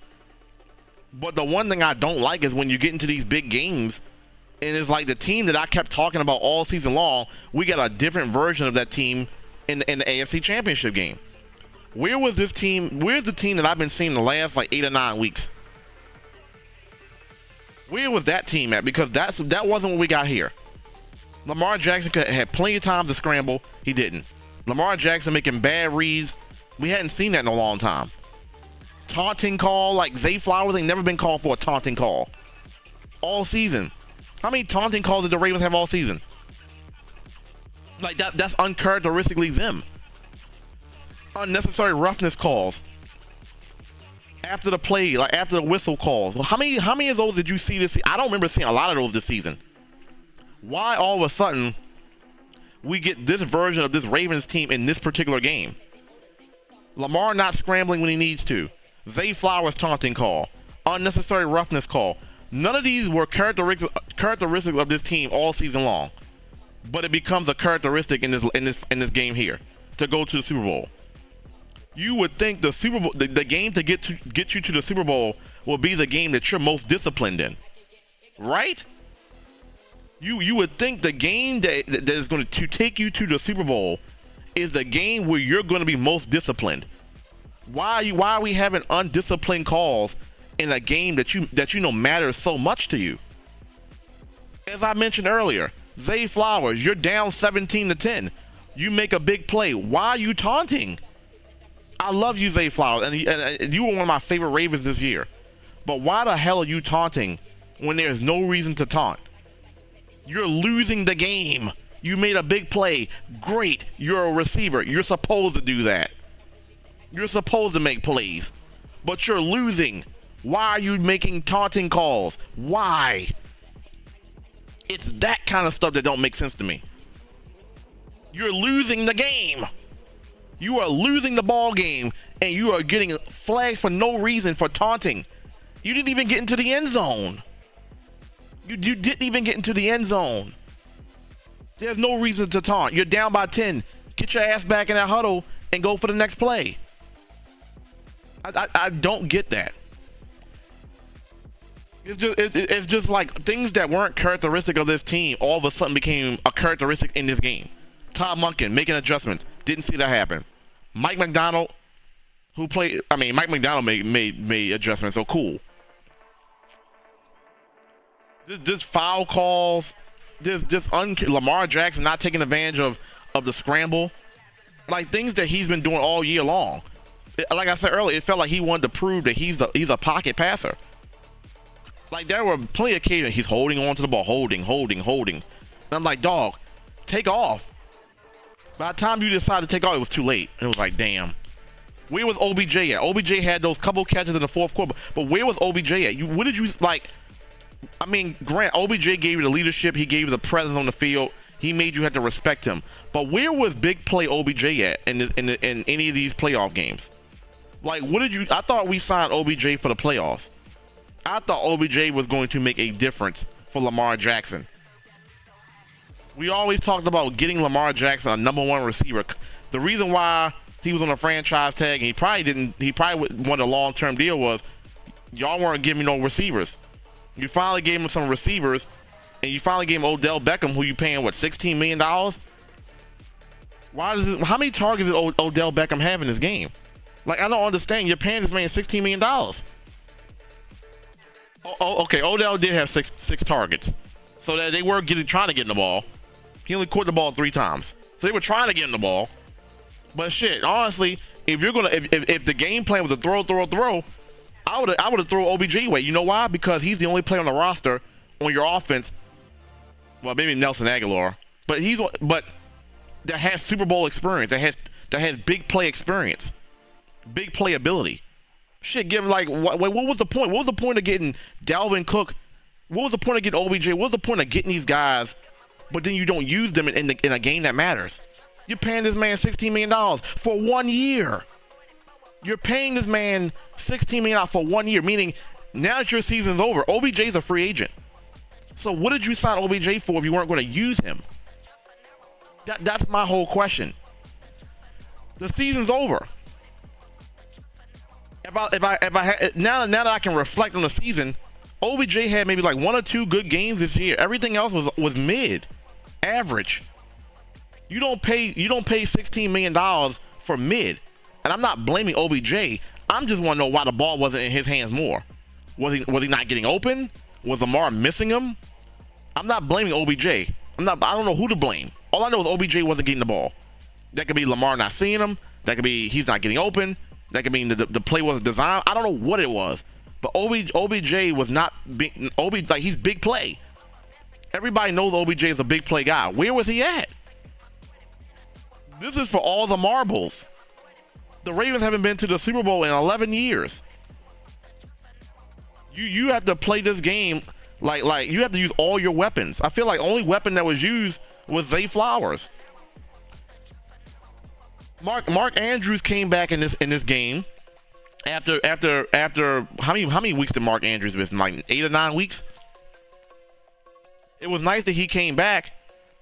But the one thing I don't like is when you get into these big games and it's like the team that I kept talking about all season long, we got a different version of that team in the AFC Championship game. Where was this team? Where's the team that I've been seeing the last like 8 or 9 weeks? Where was that team at? Because that wasn't what we got here. Lamar Jackson had plenty of time to scramble. He didn't. Lamar Jackson making bad reads. We hadn't seen that in a long time. Taunting call, like Zay Flowers ain't never been called for a taunting call. All season. How many taunting calls did the Ravens have all season? Like that's uncharacteristically them. Unnecessary roughness calls. After the play, like after the whistle calls. Well, how many of those did you see this season? I don't remember seeing a lot of those this season. Why all of a sudden we get this version of this Ravens team in this particular game? Lamar not scrambling when he needs to. Zay Flowers taunting call. Unnecessary roughness call. None of these were characteristics of this team all season long. But it becomes a characteristic in this game here to go to the Super Bowl. You would think the Super Bowl, the game to get you to the Super Bowl will be the game that you're most disciplined in, right? You would think the game that is going to take you to the Super Bowl is the game where you're going to be most disciplined. Why are we having undisciplined calls in a game that you know matters so much to you? As I mentioned earlier, Zay Flowers, you're down 17-10. You make a big play. Why are you taunting? I love you, Zay Flowers, and you were one of my favorite Ravens this year. But why the hell are you taunting when there's no reason to taunt? You're losing the game. You made a big play. Great. You're a receiver. You're supposed to do that. You're supposed to make plays. But you're losing. Why are you making taunting calls? Why? It's that kind of stuff that don't make sense to me. You're losing the game. You are losing the ball game, and you are getting flagged for no reason for taunting. You didn't even get into the end zone. You didn't even get into the end zone. There's no reason to taunt. You're down by 10. Get your ass back in that huddle and go for the next play. I don't get that. It's just like things that weren't characteristic of this team all of a sudden became a characteristic in this game. Todd Monken making adjustments. Didn't see that happen. Mike McDonald, Mike McDonald made adjustments, so cool. This foul calls, Lamar Jackson not taking advantage of the scramble, like things that he's been doing all year long. Like I said earlier, it felt like he wanted to prove that he's a pocket passer. Like there were plenty of occasions he's holding on to the ball, holding. And I'm like, dog, take off. By the time you decided to take off, it was too late. It was like, damn. Where was OBJ at? OBJ had those couple catches in the fourth quarter, but where was OBJ at? What did you like? I mean, Grant, OBJ gave you the leadership. He gave you the presence on the field. He made you have to respect him. But where was big play OBJ at in any of these playoff games? Like, what did you? I thought we signed OBJ for the playoffs. I thought OBJ was going to make a difference for Lamar Jackson. We always talked about getting Lamar Jackson a number one receiver. The reason why he was on a franchise tag, and he probably wanted a long-term deal was, y'all weren't giving me no receivers. You finally gave him some receivers, and you finally gave him Odell Beckham, who you paying, what, $16 million? How many targets did Odell Beckham have in this game? Like, I don't understand. You're paying this man $16 million. Okay, Odell did have six targets. So that they were trying to get in the ball. He only caught the ball 3 times. So they were trying to get in the ball. But shit, honestly, if the game plan was a throw, I would have thrown OBJ away. You know why? Because he's the only player on the roster on your offense. Well, maybe Nelson Aguilar, but that has Super Bowl experience. That has big play experience, big play ability. Shit, give him what was the point? What was the point of getting Dalvin Cook? What was the point of getting OBJ? What was the point of getting these guys, but then you don't use them in a game that matters? You're paying this man $16 million for 1 year. You're paying this man $16 million for 1 year, meaning now that your season's over, OBJ's a free agent. So what did you sign OBJ for if you weren't going to use him? That's my whole question. The season's over. Now that I can reflect on the season, OBJ had maybe like 1 or 2 good games this year. Everything else was mid, average. You don't pay $16 million for mid. And I'm not blaming OBJ. I'm just want to know why the ball wasn't in his hands more. Was he not getting open? Was Lamar missing him? I'm not blaming OBJ. I don't know who to blame. All I know is OBJ wasn't getting the ball. That could be Lamar not seeing him. That could be he's not getting open. That could mean the play wasn't designed. I don't know what it was. But OBJ was not big. He's big play. Everybody knows OBJ is a big play guy. Where was he at? This is for all the marbles. The Ravens haven't been to the Super Bowl in 11 years. You have to play this game like you have to use all your weapons. I feel like only weapon that was used was Zay Flowers. Mark Andrews came back in this game after how many weeks did Mark Andrews miss? Like 8 or 9 weeks. It was nice that he came back,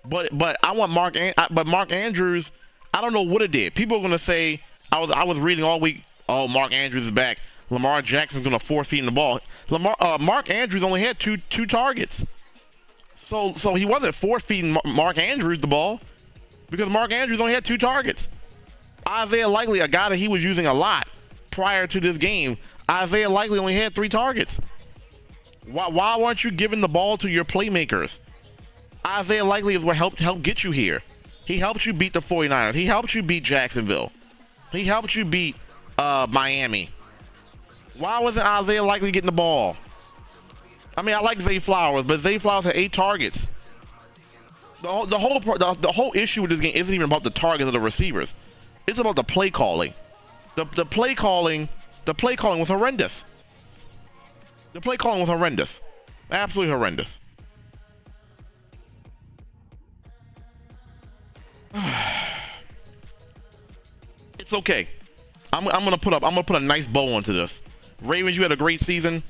but I want Mark Andrews. I don't know what it did. People are gonna say I was reading all week. Oh, Mark Andrews is back. Lamar Jackson's gonna force feed the ball. Mark Andrews only had two targets, so he wasn't force feeding Mark Andrews the ball because Mark Andrews only had 2 targets. Isaiah Likely, a guy that he was using a lot prior to this game, Isaiah Likely only had 3 targets. Why weren't you giving the ball to your playmakers? Isaiah Likely is what helped get you here. He helped you beat the 49ers. He helped you beat Jacksonville. He helped you beat Miami. Why wasn't Isaiah Likely getting the ball? I mean, I like Zay Flowers, but Zay Flowers had 8 targets. The whole issue with this game isn't even about the targets of the receivers. It's about the play calling. The play calling was horrendous. The play calling was horrendous. Absolutely horrendous. It's okay. I'm gonna put a nice bow onto this. Ravens, you had a great season,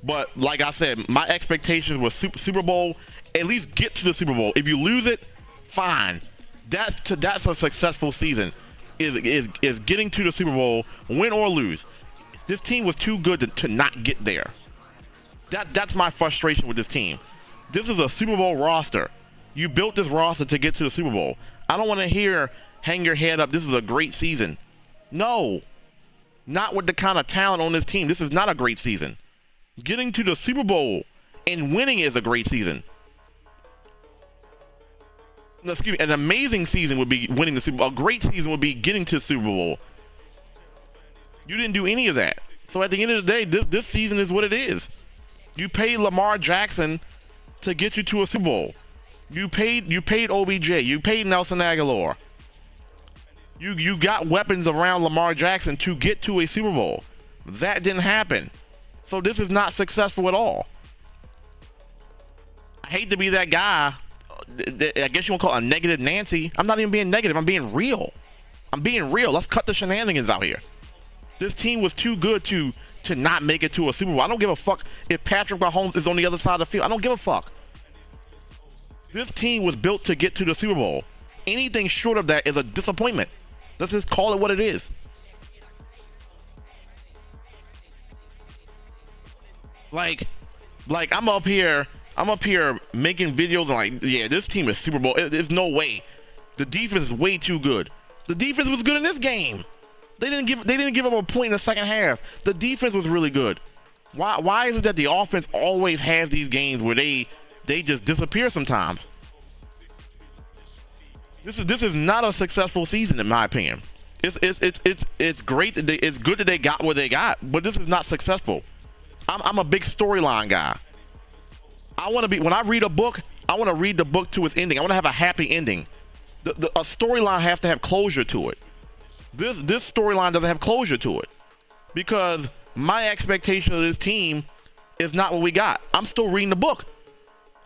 but like I said, my expectations was Super Bowl. At least get to the Super Bowl. If you lose it, fine. That's a successful season. Is getting to the Super Bowl, win or lose. This team was too good to not get there. That's my frustration with this team. This is a Super Bowl roster. You built this roster to get to the Super Bowl. I don't want to hear hang your head up. This is a great season. No, not with the kind of talent on this team. This is not a great season. Getting to the Super Bowl and winning is a great season. No, excuse me, an amazing season would be winning the Super Bowl. A great season would be getting to the Super Bowl. You didn't do any of that. So at the end of the day, this season is what it is. You paid Lamar Jackson to get you to a Super Bowl. You paid OBJ. You paid Nelson Aguilar. You got weapons around Lamar Jackson to get to a Super Bowl. That didn't happen. So this is not successful at all. I hate to be that guy. I guess you want to call it a negative Nancy. I'm not even being negative. I'm being real. Let's cut the shenanigans out here. This team was too good to not make it to a Super Bowl. I don't give a fuck if Patrick Mahomes is on the other side of the field. I don't give a fuck. This team was built to get to the Super Bowl. Anything short of that is a disappointment. Let's just call it what it is. Like I'm up here making videos and like, yeah, this team is Super Bowl. There's no way. The defense is way too good. The defense was good in this game. They didn't give up a point in the second half. The defense was really good. Why is it that the offense always has these games where they just disappear sometimes? This is not a successful season in my opinion. It's great that it's good that they got what they got, but this is not successful. I'm a big storyline guy. I want to be, when I read a book, I want to read the book to its ending. I want to have a happy ending. A storyline has to have closure to it. This storyline doesn't have closure to it because my expectation of this team is not what we got. I'm still reading the book.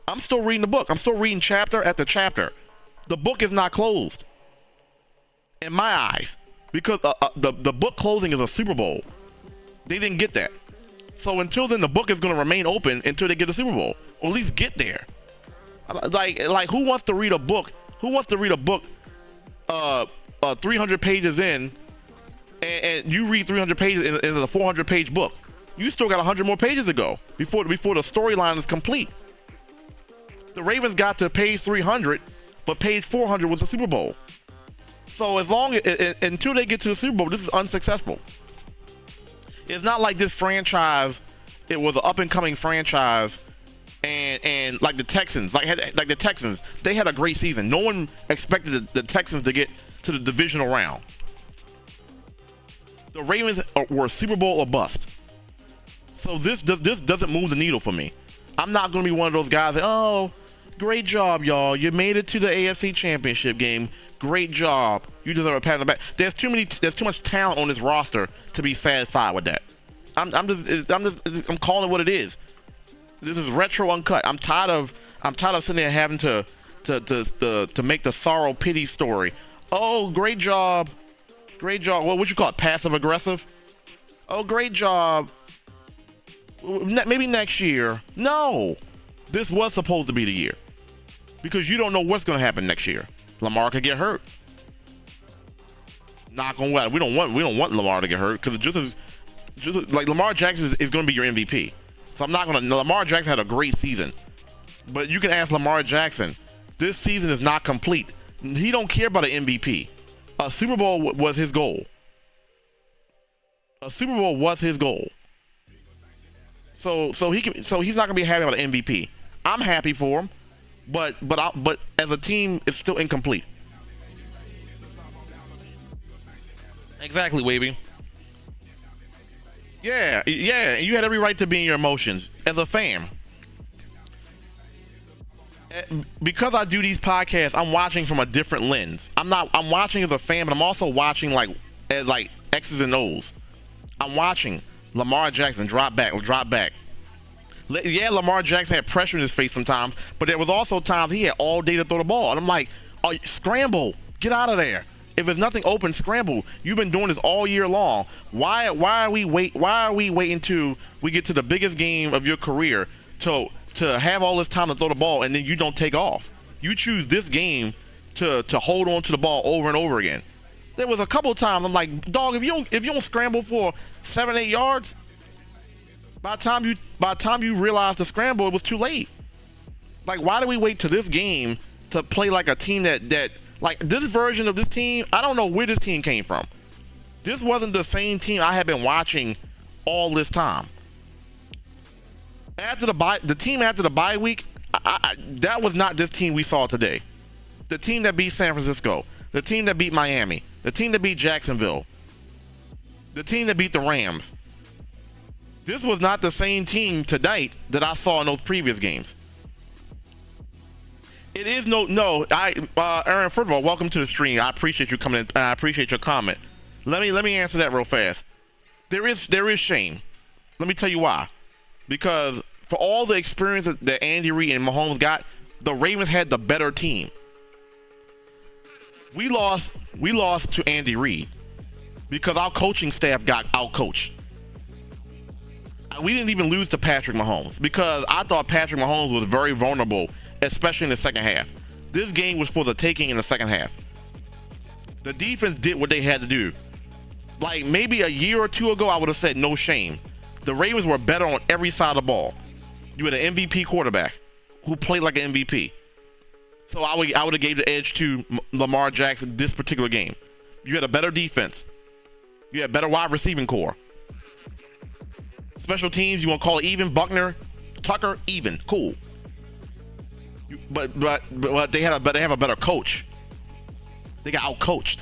I'm still reading chapter after chapter. The book is not closed in my eyes because the book closing is a Super Bowl. They didn't get that. So until then, the book is going to remain open until they get a Super Bowl, or at least get there. Like who wants to read a book? Who wants to read a book 300 pages in, and you read 300 pages in a 400-page book? You still got 100 more pages to go before the storyline is complete. The Ravens got to page 300, but page 400 was the Super Bowl. So as long as until they get to the Super Bowl, this is unsuccessful. It's not like this franchise, it was an up-and-coming franchise, and like the Texans, like the Texans, they had a great season. No one expected the Texans to get to the divisional round. The Ravens were Super Bowl or bust. So this doesn't move the needle for me. I'm not going to be one of those guys that, oh, great job, y'all. You made it to the AFC Championship game. Great job. You deserve a pat on the back. There's too much talent on this roster to be satisfied with that. I'm calling it what it is. This is retro uncut. I'm tired of sitting there having to make the sorrow pity story. Oh, great job. Great job. What you call it? Passive aggressive? Oh, great job. Maybe next year. No. This was supposed to be the year. Because you don't know what's going to happen next year. Lamar could get hurt. Not gonna lie, we don't want Lamar to get hurt because just like Lamar Jackson is going to be your MVP. So I'm not gonna. Lamar Jackson had a great season, but you can ask Lamar Jackson. This season is not complete. He don't care about an MVP. A Super Bowl was his goal. A Super Bowl was his goal. So he's not gonna be happy about an MVP. I'm happy for him. But as a team, it's still incomplete. Exactly, Wavy. Yeah. You had every right to be in your emotions as a fan. Because I do these podcasts, I'm watching from a different lens. I'm watching as a fan, but I'm also watching as X's and O's. I'm watching Lamar Jackson drop back. Yeah, Lamar Jackson had pressure in his face sometimes, but there was also times he had all day to throw the ball. And I'm like, oh, scramble, get out of there. If there's nothing open, scramble. You've been doing this all year long. Why are we waiting till we get to the biggest game of your career to have all this time to throw the ball and then you don't take off? You choose this game to hold on to the ball over and over again. There was a couple of times I'm like, dog, if you don't scramble for 7-8 yards, by the time you realize the scramble, it was too late. Like, why do we wait to this game to play like a team that like this version of this team? I don't know where this team came from. This wasn't the same team I had been watching all this time. After the team after the bye week, that was not this team we saw today. The team that beat San Francisco, the team that beat Miami, the team that beat Jacksonville, the team that beat the Rams. This was not the same team tonight that I saw in those previous games. It is Aaron, first of all, welcome to the stream. I appreciate you coming in. I appreciate your comment. Let me answer that real fast. There is shame. Let me tell you why. Because for all the experience that Andy Reid and Mahomes got, the Ravens had the better team. We lost to Andy Reid because our coaching staff got outcoached. We didn't even lose to Patrick Mahomes because I thought Patrick Mahomes was very vulnerable, especially in the second half. This game was for the taking in the second half. The defense did what they had to do. Like maybe a year or two ago, I would have said no shame. The Ravens were better on every side of the ball. You had an MVP quarterback who played like an MVP. So I would have gave the edge to Lamar Jackson this particular game. You had a better defense. You had a better wide receiving core. Special teams, you want to call it even? Buckner, Tucker, even. Cool. But they have a better coach. They got outcoached.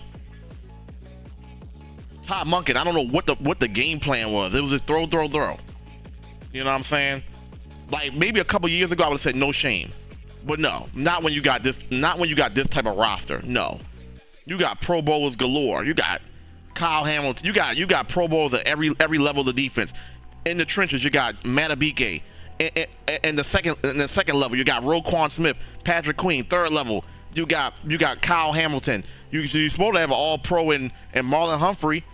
Todd Monken, I don't know what the game plan was. It was a throw. You know what I'm saying? Like maybe a couple years ago, I would have said no shame. But no, not when you got this. Not when you got this type of roster. No, you got Pro Bowlers galore. You got Kyle Hamilton. You got Pro Bowlers at every level of the defense. In the trenches, you got Matabike. In the second level, you got Roquan Smith, Patrick Queen. Third level, you got Kyle Hamilton. You're supposed to have an All-Pro in Marlon Humphrey.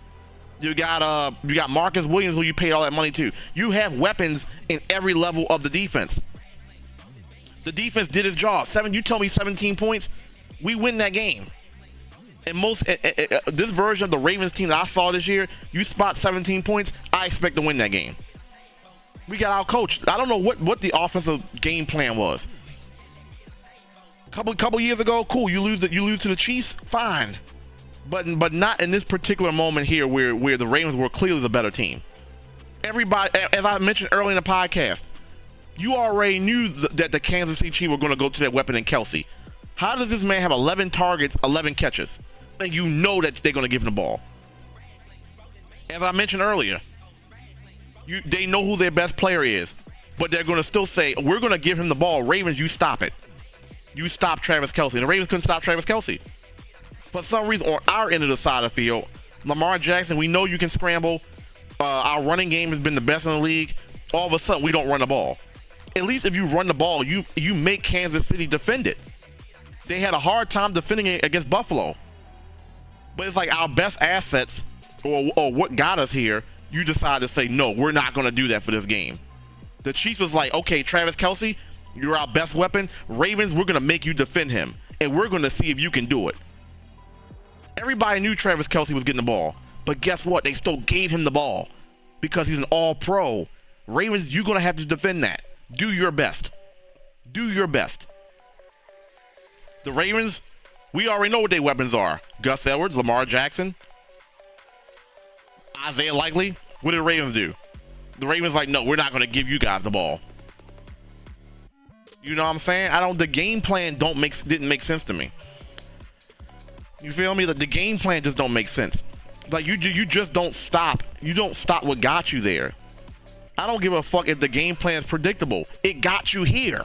You got Marcus Williams, who you paid all that money to. You have weapons in every level of the defense. The defense did its job. You tell me 17 points, we win that game. And this version of the Ravens team that I saw this year, you spot 17 points, I expect to win that game. We got outcoached. I don't know what the offensive game plan was. Couple years ago, cool. You lose to the Chiefs, fine. But not in this particular moment here where the Ravens were clearly the better team. Everybody, as I mentioned earlier in the podcast, you already knew that the Kansas City Chiefs were going to go to that weapon in Kelsey. How does this man have 11 targets, 11 catches? And you know that they're going to give him the ball. As I mentioned earlier, they know who their best player is, but they're going to still say, we're going to give him the ball. Ravens, you stop it. You stop Travis Kelce. And the Ravens couldn't stop Travis Kelce. For some reason, on our end of the side of the field, Lamar Jackson, we know you can scramble. Our running game has been the best in the league. All of a sudden, we don't run the ball. At least if you run the ball, you make Kansas City defend it. They had a hard time defending it against Buffalo. But it's like our best assets, or what got us here, you decide to say, no, we're not going to do that for this game. The Chiefs was like, okay, Travis Kelce, you're our best weapon. Ravens, we're going to make you defend him. And we're going to see if you can do it. Everybody knew Travis Kelce was getting the ball. But guess what? They still gave him the ball because he's an all-pro. Ravens, you're going to have to defend that. Do your best. Do your best. The Ravens, we already know what their weapons are. Gus Edwards, Lamar Jackson, Isaiah Likely. What did the Ravens do? The Ravens like, no, we're not going to give you guys the ball. You know what I'm saying? The game plan didn't make sense to me. You feel me? The game plan just don't make sense. Like you just don't stop. You don't stop what got you there. I don't give a fuck if the game plan is predictable. It got you here.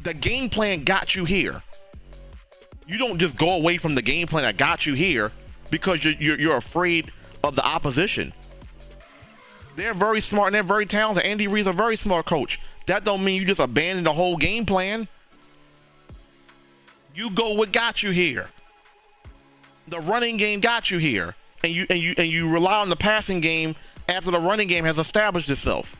The game plan got you here. You don't just go away from the game plan that got you here because you're afraid of the opposition. They're very smart and they're very talented. Andy Reid's a very smart coach. That don't mean you just abandon the whole game plan. You go what got you here. The running game got you here, and you rely on the passing game after the running game has established itself.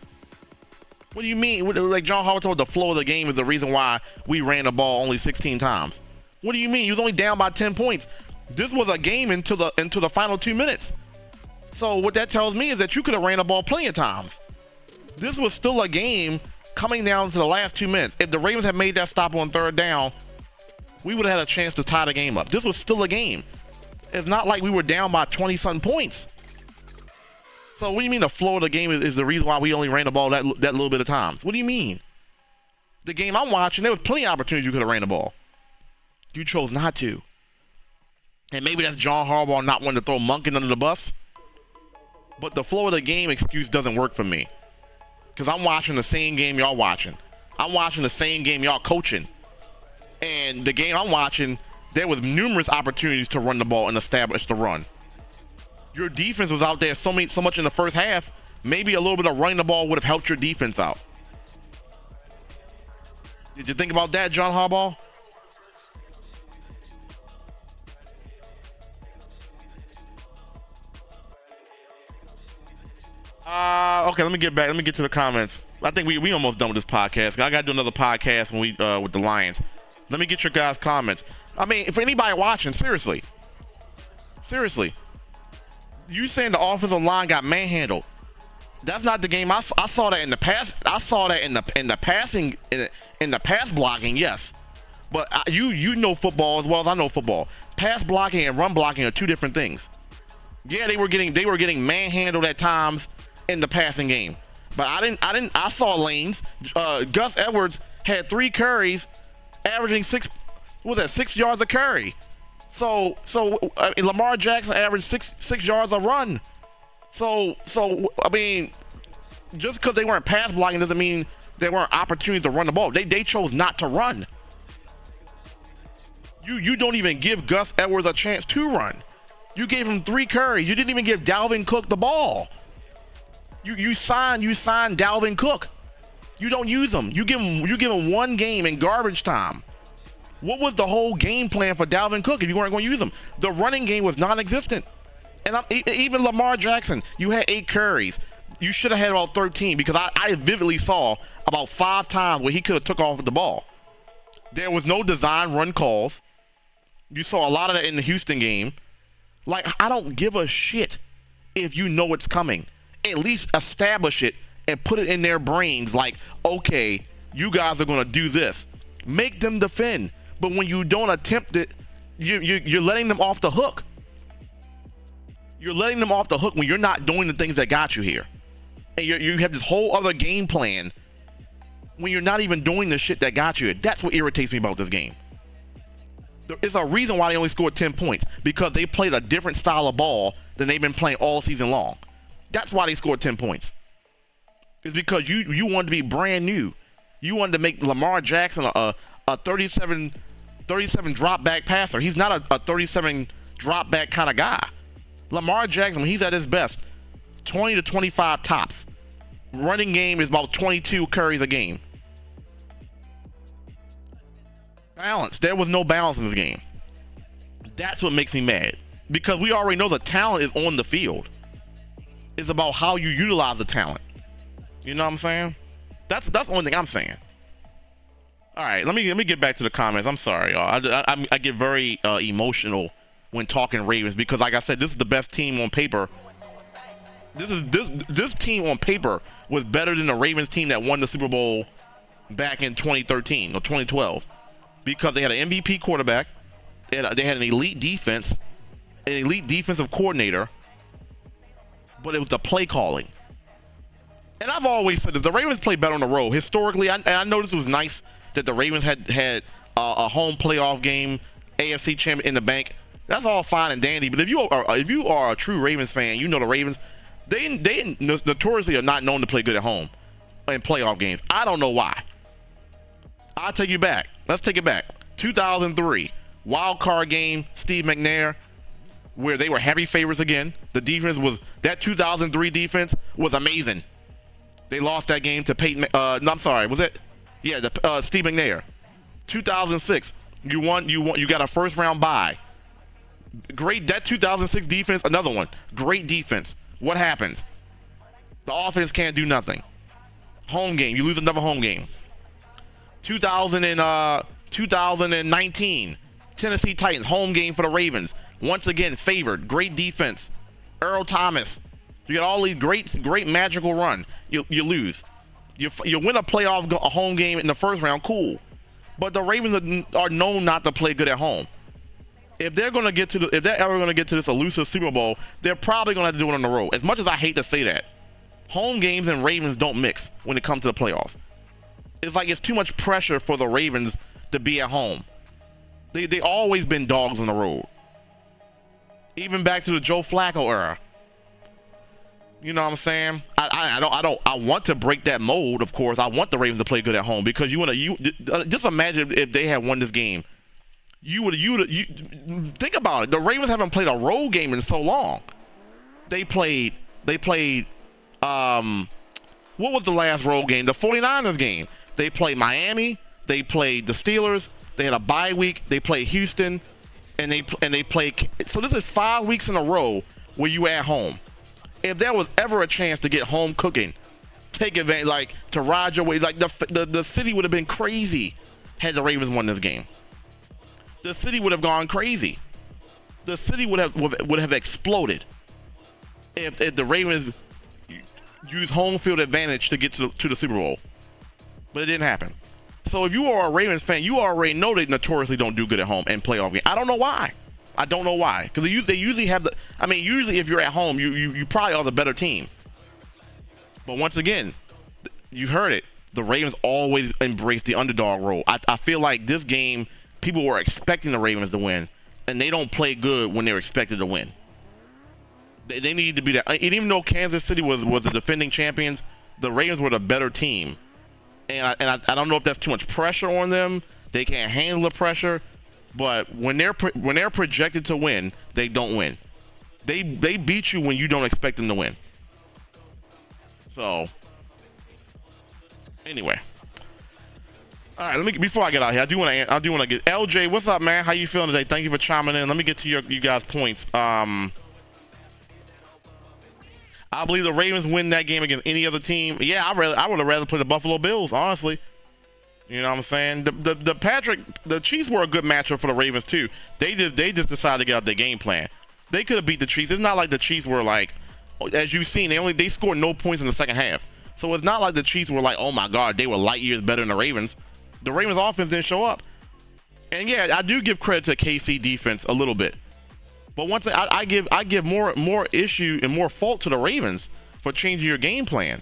What do you mean? Like John Harbaugh told, the flow of the game is the reason why we ran the ball only 16 times. What do you mean? You was only down by 10 points. This was a game into the final 2 minutes. So what that tells me is that you could have ran the ball plenty of times. This was still a game coming down to the last 2 minutes. If the Ravens had made that stop on third down, we would have had a chance to tie the game up. This was still a game. It's not like we were down by 20-something points. So what do you mean the flow of the game is the reason why we only ran the ball that little bit of times? What do you mean? The game I'm watching, there was plenty of opportunities you could have ran the ball. You chose not to. And maybe that's John Harbaugh not wanting to throw Monken under the bus. But the flow of the game excuse doesn't work for me. Because I'm watching the same game y'all watching. I'm watching the same game y'all coaching. And the game I'm watching, there was numerous opportunities to run the ball and establish the run. Your defense was out there so much in the first half. Maybe a little bit of running the ball would have helped your defense out. Did you think about that, John Harbaugh? Okay, let me get back. Let me get to the comments. I think we almost done with this podcast. I got to do another podcast when we with the Lions. Let me get your guys' comments. I mean, for anybody watching, seriously, Seriously. You saying the offensive line got manhandled? That's not the game. I saw that in the pass. I saw that in the passing in the pass blocking. Yes, but you know football as well as I know football. Pass blocking and run blocking are two different things. Yeah, they were getting manhandled at times in the passing game, but I saw lanes. Gus Edwards had 3 carries, averaging 6 yards a carry. So Lamar Jackson averaged 6 yards a run. So I mean, just because they weren't pass blocking doesn't mean there weren't opportunities to run the ball. They chose not to run. You don't even give Gus Edwards a chance to run. You gave him 3 carries. You didn't even give Dalvin Cook the ball. You signed Dalvin Cook. You don't use him. You give him 1 game in garbage time. What was the whole game plan for Dalvin Cook if you weren't going to use him? The running game was non-existent. And even Lamar Jackson, you had 8 carries. You should have had about 13 because I vividly saw about 5 times where he could have took off with the ball. There was no design run calls. You saw a lot of that in the Houston game. Like, I don't give a shit if you know it's coming. At least establish it and put it in their brains like, okay, you guys are going to do this. Make them defend. But when you don't attempt it, you're letting them off the hook. You're letting them off the hook when you're not doing the things that got you here. And you have this whole other game plan when you're not even doing the shit that got you here. That's what irritates me about this game. It's a reason why they only scored 10 points, because they played a different style of ball than they've been playing all season long. That's why they scored 10 points. It's because you wanted to be brand new. You wanted to make Lamar Jackson a 37 drop back passer. He's not a 37 drop back kind of guy. Lamar Jackson, when he's at his best, 20 to 25 tops. Running game is about 22 carries a game. Balance. There was no balance in this game. That's what makes me mad. Because we already know the talent is on the field. It's about how you utilize the talent. You know what I'm saying? That's the only thing I'm saying. All right, let me get back to the comments. I'm sorry, y'all. I get very emotional when talking Ravens because, like I said, this is the best team on paper. This team on paper was better than the Ravens team that won the Super Bowl back in 2013 or 2012 because they had an MVP quarterback, they had an elite defense, an elite defensive coordinator, but it was the play calling. And I've always said this: the Ravens play better on the road. Historically, I know this was nice that the Ravens had a home playoff game, AFC champion in the bank. That's all fine and dandy. But if you are a true Ravens fan, you know the Ravens, they notoriously are not known to play good at home in playoff games. I don't know why. I'll take you back. Let's take it back. 2003 wild card game, Steve McNair, where they were heavy favorites again. The defense was that 2003 defense was amazing. They lost that game to Peyton. No, I'm sorry. Was it? Yeah, Steve McNair. 2006. You won. You got a first round bye. Great. That 2006 defense. Another one. Great defense. What happens? The offense can't do nothing. Home game. You lose another home game. 2019. Tennessee Titans. Home game for the Ravens. Once again favored. Great defense. Earl Thomas. You got all these great magical run. You lose. You win a home game in the first round. Cool. But the Ravens are known not to play good at home. If they're ever going to get to this elusive Super Bowl, they're probably going to have to do it on the road. As much as I hate to say that, home games and Ravens don't mix when it comes to the playoffs. It's like it's too much pressure for the Ravens to be at home. They always been dogs on the road. Even back to the Joe Flacco era. You know what I'm saying? I want to break that mold. Of course, I want the Ravens to play good at home because just imagine if they had won this game. You think about it. The Ravens haven't played a road game in so long. They played. What was the last road game? The 49ers game. They played Miami. They played the Steelers. They had a bye week. They played Houston, and they played. So this is 5 weeks in a row where you at home. If there was ever a chance to get home cooking, take advantage, like to ride your way, like the city would have been crazy had the Ravens won this game. The city would have gone crazy. the city would have exploded if the Ravens used home field advantage to get to the Super Bowl. But it didn't happen. So if you are a Ravens fan, you already know they notoriously don't do good at home in playoff games. I don't know why. Because they usually have usually if you're at home, you probably are the better team. But once again, you heard it. The Ravens always embrace the underdog role. I feel like this game, people were expecting the Ravens to win, and they don't play good when they're expected to win. They need to be that. And even though Kansas City was the defending champions, the Ravens were the better team. And I don't know if that's too much pressure on them. They can't handle the pressure. But when they're projected to win, they don't win. They beat you when you don't expect them to win. So anyway, all right. Before I get out here, I do want to get LJ. What's up, man? How you feeling today? Thank you for chiming in. Let me get to you guys' points. I believe the Ravens win that game against any other team. Yeah, I would have rather played the Buffalo Bills, honestly. You know what I'm saying? The Chiefs were a good matchup for the Ravens too. They just decided to get out their game plan. They could have beat the Chiefs. It's not like the Chiefs were like, as you've seen, they scored no points in the second half. So it's not like the Chiefs were like, oh my God, they were light years better than the Ravens. The Ravens offense didn't show up. And yeah, I do give credit to KC defense a little bit. But once I give more issue and more fault to the Ravens for changing your game plan.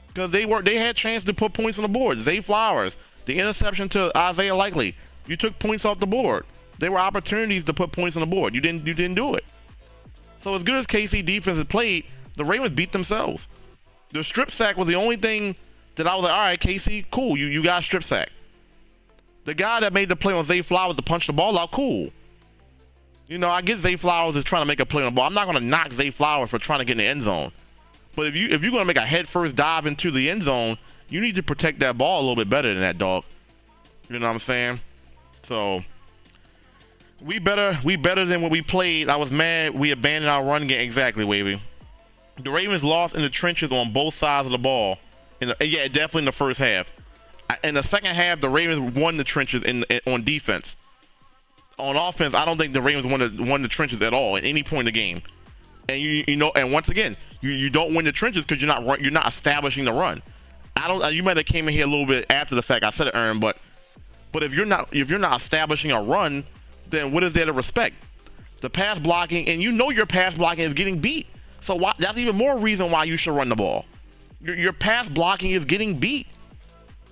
Because they had chance to put points on the board. Zay Flowers, the interception to Isaiah Likely, you took points off the board. There were opportunities to put points on the board. You didn't do it. So as good as KC defense has played, the Ravens beat themselves. The strip sack was the only thing that I was like, all right, KC, cool, you got a strip sack. The guy that made the play on Zay Flowers to punch the ball out, cool. You know, I get Zay Flowers is trying to make a play on the ball. I'm not going to knock Zay Flowers for trying to get in the end zone. But if you're going to make a head first dive into the end zone, you need to protect that ball a little bit better than that, dog. You know what I'm saying? So we better than what we played. I was mad we abandoned our run game. Exactly, Wavy. The Ravens lost in the trenches on both sides of the ball. Yeah, definitely in the first half. In the second half, the Ravens won the trenches on defense. On offense, I don't think the Ravens won the trenches at all at any point in the game. And you know, and once again, you don't win the trenches because you're not establishing the run. You might have came in here a little bit after the fact. I said it, Aaron, but if you're not establishing a run, then what is there to respect? The pass blocking, and you know your pass blocking is getting beat. So that's even more reason why you should run the ball. Your pass blocking is getting beat.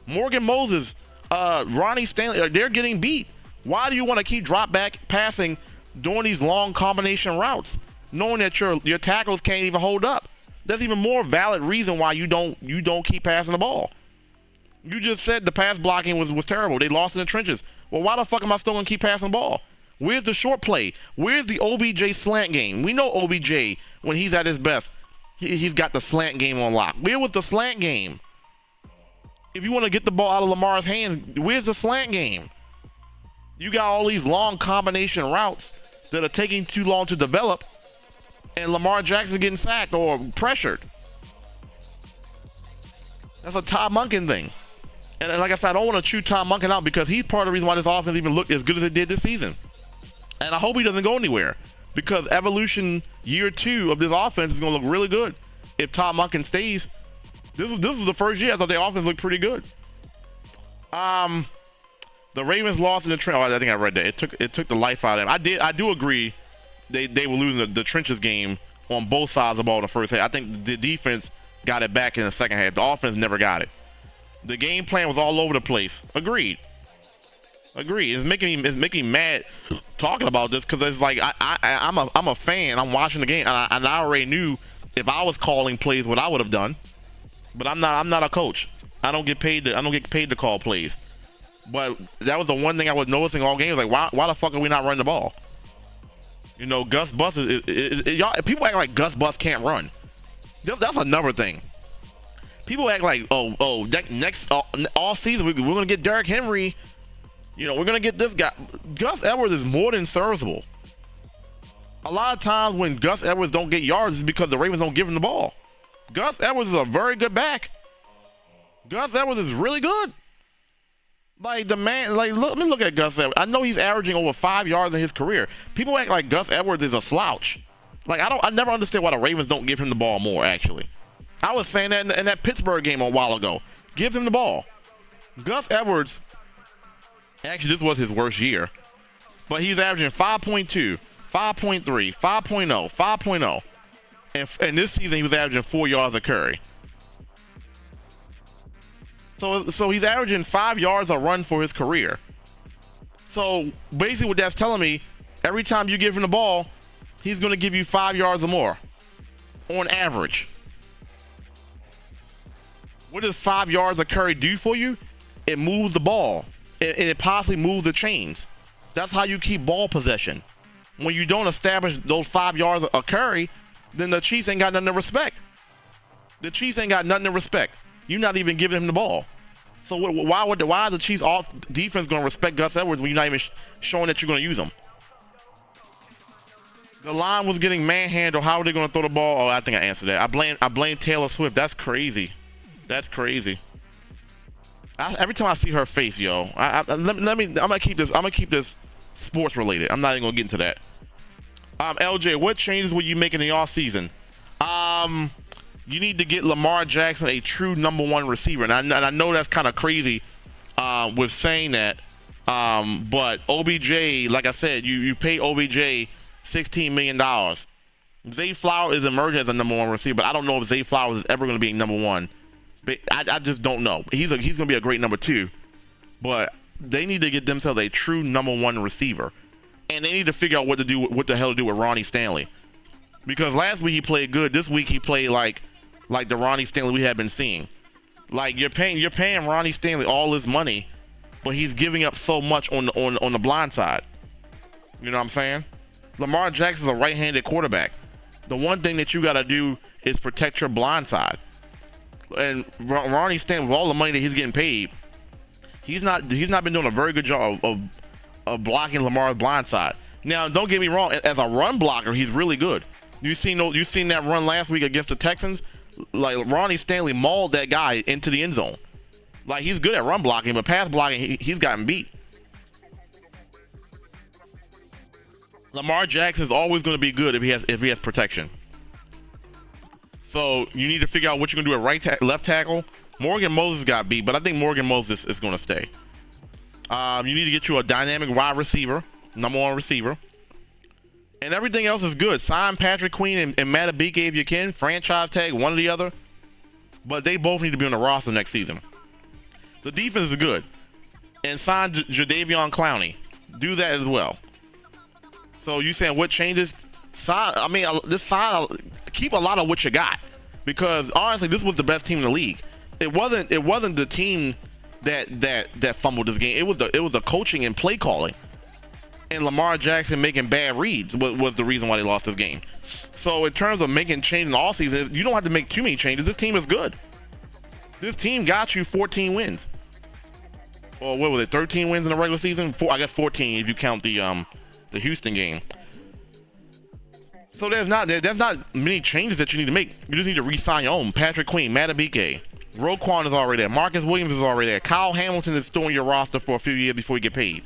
Morgan Moses, Ronnie Stanley, they're getting beat. Why do you want to keep drop back passing during these long combination routes, knowing that your tackles can't even hold up? That's even more valid reason why you don't keep passing the ball. You just said the pass blocking was terrible. They lost in the trenches. Well, why the fuck am I still gonna keep passing the ball? Where's the short play? Where's the OBJ slant game? We know OBJ, when he's at his best, he's got the slant game on lock. Where was the slant game? If you want to get the ball out of Lamar's hands, where's the slant game? You got all these long combination routes that are taking too long to develop, and Lamar Jackson getting sacked or pressured. That's a Todd Monken thing. And like I said, I don't want to chew Todd Monken out because he's part of the reason why this offense even looked as good as it did this season. And I hope he doesn't go anywhere, because evolution year 2 of this offense is going to look really good if Todd Monken stays. This was the first year I thought their offense looked pretty good. The Ravens lost in the trench. I think I read that. It took the life out of them. I do agree. They were losing the trenches game on both sides of the ball in the first half. I think the defense got it back in the second half. The offense never got it. The game plan was all over the place. Agreed. It's making me mad talking about this, because it's like I'm a fan. I'm watching the game, and I already knew if I was calling plays what I would have done. But I'm not a coach. I don't get paid to call plays. But that was the one thing I was noticing all game. Like, why the fuck are we not running the ball? You know, Gus Bus y'all. People act like Gus Bus can't run. That's another thing. People act like, next all season we're gonna get Derrick Henry. You know, we're gonna get this guy. Gus Edwards is more than serviceable. A lot of times when Gus Edwards don't get yards, it's because the Ravens don't give him the ball. Gus Edwards is a very good back. Gus Edwards is really good. Like the man, like let me look at Gus Edwards. I know he's averaging over 5 yards in his career. People act like Gus Edwards is a slouch. Like I never understand why the Ravens don't give him the ball more. Actually, I was saying that in that Pittsburgh game a while ago. Give him the ball. Gus Edwards. Actually, this was his worst year, but he's averaging 5.2, 5.3, 5.0, 5.0, and this season he was averaging 4 yards a carry. So he's averaging 5 yards a run for his career. So basically what that's telling me, every time you give him the ball, he's going to give you 5 yards or more on average. What does 5 yards a carry do for you? It moves the ball. It possibly moves the chains. That's how you keep ball possession. When you don't establish those 5 yards a carry, then the Chiefs ain't got nothing to respect. The Chiefs ain't got nothing to respect. You're not even giving him the ball. So why is the Chiefs defense going to respect Gus Edwards when you're not even showing that you're going to use him? The line was getting manhandled. How are they going to throw the ball? Oh, I think I answered that. I blame Taylor Swift. That's crazy. That's crazy. Every time I see her face, yo, I'm gonna keep this sports related. I'm not even gonna get into that. LJ, what changes will you make in the off season? You need to get Lamar Jackson a true number one receiver, and I know that's kind of crazy with saying that. But OBJ, like I said, you pay OBJ $16 million. Zay Flowers is emerging as a number one receiver, but I don't know if Zay Flowers is ever going to be number one. But I just don't know. He's going to be a great number two, but they need to get themselves a true number one receiver, and they need to figure out what the hell to do with Ronnie Stanley, because last week he played good. This week he played like the Ronnie Stanley we have been seeing. Like you're paying Ronnie Stanley all his money, but he's giving up so much on the blind side. You know what I'm saying? Lamar Jackson's a right-handed quarterback. The one thing that you got to do is protect your blind side. And Ronnie Stanley, with all the money that he's getting paid, he's not been doing a very good job of blocking Lamar's blind side. Now, don't get me wrong, as a run blocker, he's really good. You seen that run last week against the Texans? Like Ronnie Stanley mauled that guy into the end zone. Like he's good at run blocking, but pass blocking, he's gotten beat. Lamar Jackson is always going to be good if he has protection. So you need to figure out what you're going to do at left tackle. Morgan Moses got beat, but I think Morgan Moses is going to stay. You need to get you a dynamic wide receiver, number one receiver. And everything else is good. Sign Patrick Queen and Matabike if you can. Franchise tag one or the other. But they both need to be on the roster next season. The defense is good. And sign Jadeveon Clowney. Do that as well. So you saying what changes? Keep a lot of what you got, because honestly, this was the best team in the league. It wasn't the team that fumbled this game. It was the coaching and play calling, and Lamar Jackson making bad reads was the reason why they lost this game. So in terms of making changes in the offseason, you don't have to make too many changes. This team is good. This team got you 14 wins. Or what was it? 13 wins in the regular season. I guess 14 if you count the Houston game. So there's not many changes that you need to make. You just need to re-sign your own. Patrick Queen, Matabike, Roquan is already there. Marcus Williams is already there. Kyle Hamilton is still on your roster for a few years before you get paid.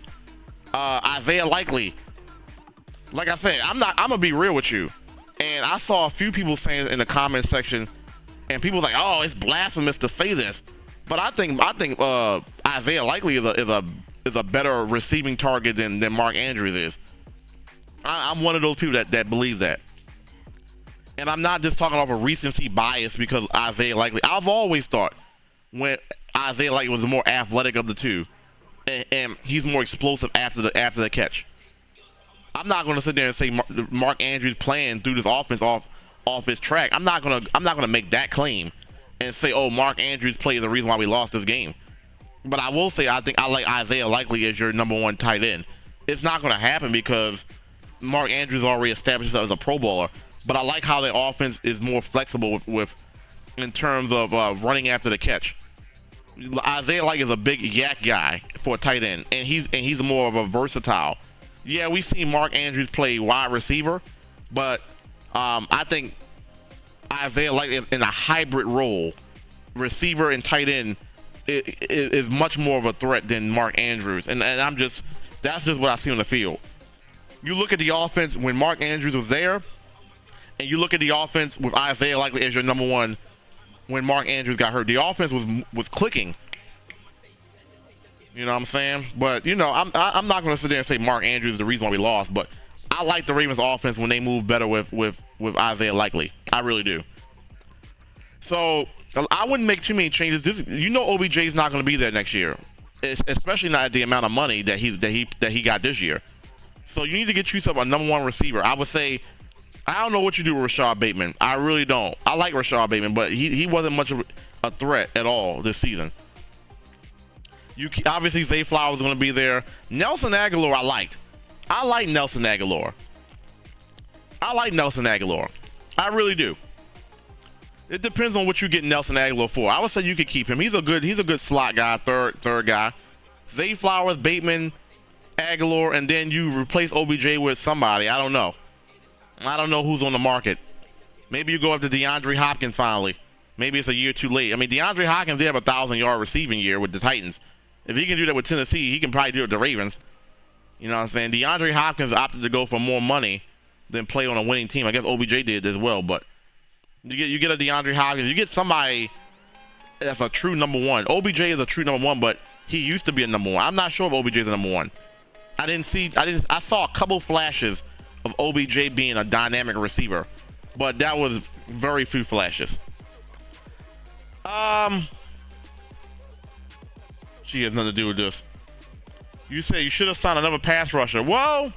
Isaiah Likely. Like I said, I'm gonna be real with you. And I saw a few people saying in the comment section, and people was like, "Oh, it's blasphemous to say this." But I think Isaiah Likely is a better receiving target than Mark Andrews is. I'm one of those people that believe that. And I'm not just talking off of recency bias because Isaiah Likely. I've always thought when Isaiah Likely was the more athletic of the two, and he's more explosive after the catch. I'm not going to sit there and say Mark Andrews playing through this offense off his track. I'm not going to make that claim and say, "Oh, Mark Andrews played the reason why we lost this game." But I will say I think I like Isaiah Likely as your number one tight end. It's not going to happen because Mark Andrews already established himself as a Pro Bowler. But I like how the offense is more flexible with in terms of running after the catch. Isaiah Likely is a big yak guy for a tight end, and he's more of a versatile. Yeah, we see Mark Andrews play wide receiver, but I think Isaiah Likely in a hybrid role, receiver and tight end, is much more of a threat than Mark Andrews, and that's just what I see on the field. You look at the offense when Mark Andrews was there, and you look at the offense with Isaiah Likely as your number one when Mark Andrews got hurt. The offense was clicking. You know what I'm saying? But you know, I'm not going to sit there and say Mark Andrews is the reason why we lost, but I like the Ravens offense when they move better with Isaiah Likely. I really do. So I wouldn't make too many changes. OBJ is not going to be there next year, especially not at the amount of money that he got this year. So you need to get yourself a number one receiver. I would say, I don't know what you do with Rashad Bateman. I really don't. I like Rashad Bateman, but he wasn't much of a threat at all this season. Obviously Zay Flowers is going to be there. Nelson Aguilar I liked. I like Nelson Aguilar. I really do. It depends on what you get Nelson Aguilar for. I would say you could keep him. He's a good slot guy, third guy. Zay Flowers, Bateman, Aguilar, and then you replace OBJ with somebody. I don't know. I don't know who's on the market. Maybe you go after DeAndre Hopkins finally. Maybe it's a year too late. I mean, DeAndre Hopkins, they have a 1,000-yard receiving year with the Titans. If he can do that with Tennessee, he can probably do it with the Ravens. You know what I'm saying? DeAndre Hopkins opted to go for more money than play on a winning team. I guess OBJ did as well, but you get a DeAndre Hopkins. You get somebody that's a true number one. OBJ is a true number one, but he used to be a number one. I'm not sure if OBJ is a number one. I saw a couple flashes of OBJ being a dynamic receiver, but that was very few flashes. She has nothing to do with this. You say you should have signed another pass rusher. Well,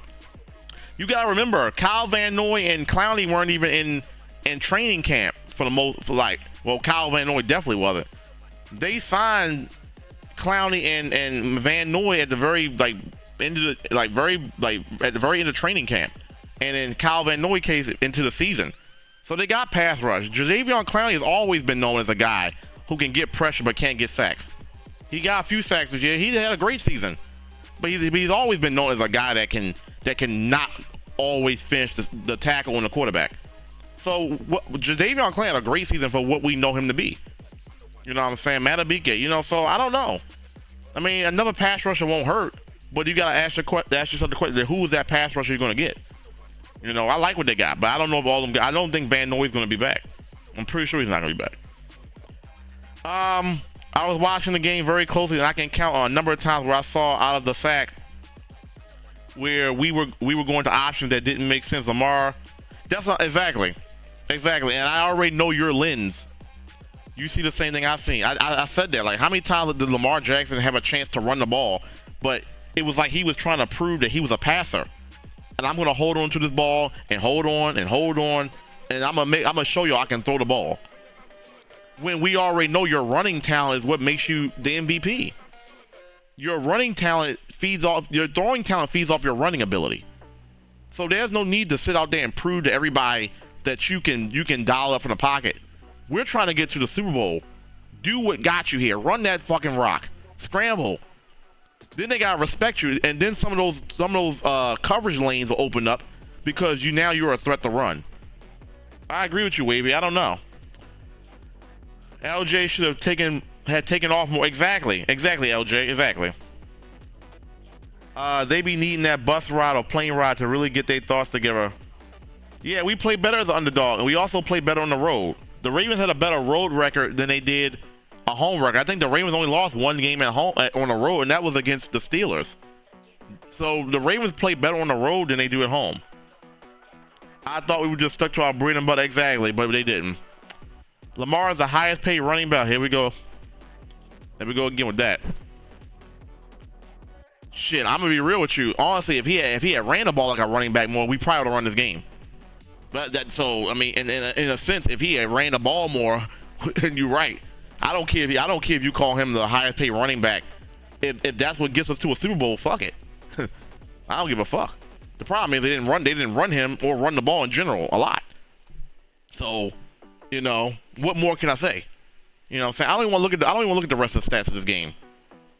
you gotta remember, Kyle Van Noy and Clowney weren't even in training camp for the most. Kyle Van Noy definitely wasn't. They signed Clowney and Van Noy at the very end of training camp, and then Kyle Van Noy came into the season. So they got pass rush. Jadeveon Clowney has always been known as a guy who can get pressure but can't get sacks. He got a few sacks this year. He had a great season, but he's always been known as a guy that can not always finish the tackle on the quarterback. So Jadeveon Clowney had a great season for what we know him to be. You know what I'm saying? Matabike, so I don't know. I mean, another pass rusher won't hurt, but you got to ask yourself the question, who is that pass rusher you're going to get? I like what they got, but I don't know if all of them. I don't think Van Noy is going to be back. I'm pretty sure he's not going to be back. I was watching the game very closely, and I can count on a number of times where I saw out of the sack where we were going to options that didn't make sense. Lamar, that's not exactly, and I already know your lens. You see the same thing I've seen. I said that, how many times did Lamar Jackson have a chance to run the ball, but it was like he was trying to prove that he was a passer. And I'm gonna hold on to this ball and hold on, and I'm gonna show you I can throw the ball. When we already know your running talent is what makes you the MVP. Your running talent your throwing talent feeds off your running ability. So there's no need to sit out there and prove to everybody that you can dial up from the pocket. We're trying to get to the Super Bowl. Do what got you here. Run that fucking rock. Scramble. Then they gotta respect you, and then some of those coverage lanes will open up because you're a threat to run. I agree with you, Wavy. I don't know. LJ should have taken off more. Exactly, LJ. Exactly. They be needing that bus ride or plane ride to really get their thoughts together. Yeah, we play better as an underdog, and we also play better on the road. The Ravens had a better road record than they did a home record. I think the Ravens only lost one game at home on the road, and that was against the Steelers. So the Ravens play better on the road than they do at home. I thought we were just stuck to our bread and butter, exactly, but they didn't. Lamar is the highest paid running back. Here we go. There we go again with that. Shit, I'm gonna be real with you. Honestly, if he had ran the ball like a running back more, we probably would have run this game. But in a sense, if he had ran the ball more, then you're right. I don't care if you call him the highest paid running back. If that's what gets us to a Super Bowl, fuck it. I don't give a fuck. The problem is they didn't run him or run the ball in general a lot. So, what more can I say? I don't even want to look at the rest of the stats of this game.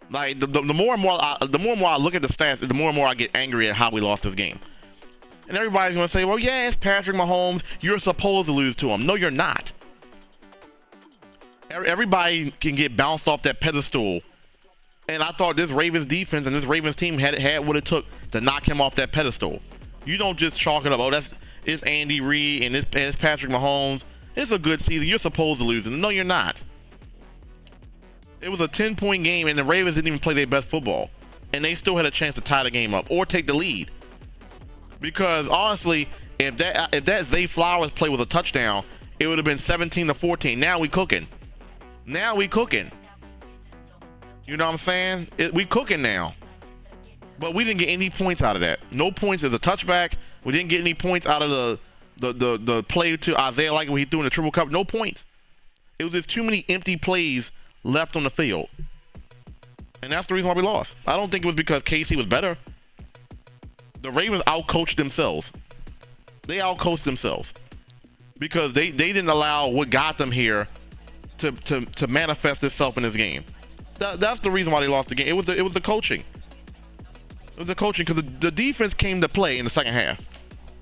Like the more and more I look at the stats, the more and more I get angry at how we lost this game. And everybody's gonna say, well, yeah, it's Patrick Mahomes. You're supposed to lose to him. No, you're not. Everybody can get bounced off that pedestal. And I thought this Ravens defense and this Ravens team had what it took to knock him off that pedestal. You don't just chalk it up. Oh, it's Andy Reid and it's Patrick Mahomes. It's a good season. You're supposed to lose. No, you're not. It was a 10-point game, and the Ravens didn't even play their best football. And they still had a chance to tie the game up or take the lead. Because, honestly, if that Zay Flowers play was a touchdown, it would have been 17-14. Now we cooking. You know what I'm saying? We cooking now. But we didn't get any points out of that. No points as a touchback. We didn't get any points out of the play to Isaiah like when he threw in the triple cover. No points. It was just too many empty plays left on the field. And that's the reason why we lost. I don't think it was because KC was better. The Ravens outcoached themselves. They outcoached themselves. Because they didn't allow what got them here to manifest itself in this game. That's the reason why they lost the game. It was the coaching. It was the coaching because the defense came to play in the second half.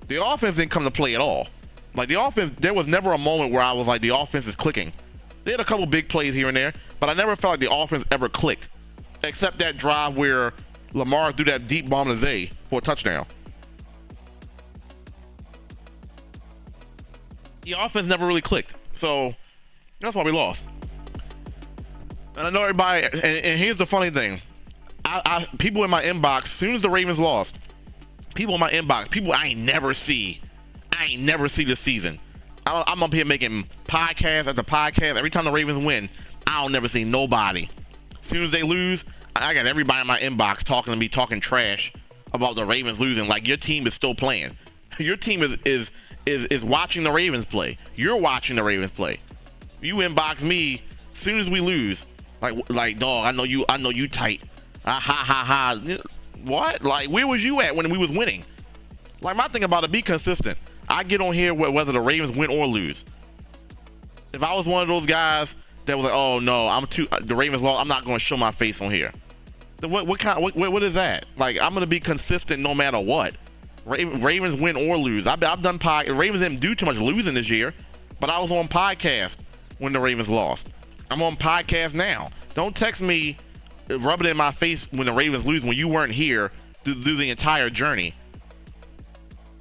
The offense didn't come to play at all. Like the offense, there was never a moment where I was like, the offense is clicking. They had a couple big plays here and there, but I never felt like the offense ever clicked. Except that drive where Lamar threw that deep bomb to Zay for a touchdown. The offense never really clicked. So that's why we lost. And I know everybody, and here's the funny thing. People in my inbox, as soon as the Ravens lost, people in my inbox, people I ain't never see this season. I'm up here making podcast after podcast. Every time the Ravens win, I don't never see nobody. As soon as they lose, I got everybody in my inbox talking to me, talking trash about the Ravens losing. Like your team is still playing. Your team is watching the Ravens play. You're watching the Ravens play. You inbox me as soon as we lose. Like dog, I know you tight. Ha. What? Like where was you at when we was winning? Like my thing about it, be consistent. I get on here whether the Ravens win or lose. If I was one of those guys that was like, oh no, the Ravens lost, I'm not going to show my face on here. What is that? Like I'm going to be consistent no matter what. Ravens win or lose. I've done Ravens didn't do too much losing this year, but I was on podcast when the Ravens lost. I'm on podcast now. Don't text me, rub it in my face when the Ravens lose when you weren't here through the entire journey.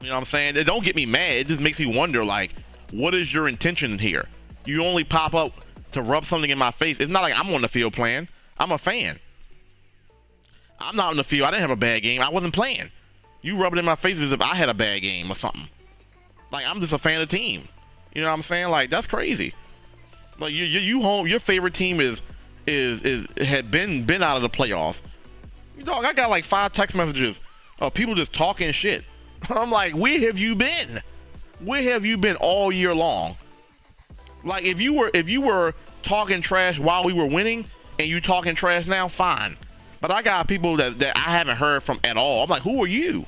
You know what I'm saying? It don't get me mad. It just makes me wonder, like, what is your intention here? You only pop up to rub something in my face. It's not like I'm on the field playing. I'm a fan. I'm not on the field. I didn't have a bad game. I wasn't playing. You rub it in my face as if I had a bad game or something. Like, I'm just a fan of the team. You know what I'm saying? Like, that's crazy. Like, you home. Your favorite team had been out of the playoffs. Dog, I got like 5 text messages of people just talking shit. I'm like, where have you been? Where have you been all year long? Like, if you were talking trash while we were winning and you talking trash now, fine. But I got people that I haven't heard from at all. I'm like, who are you?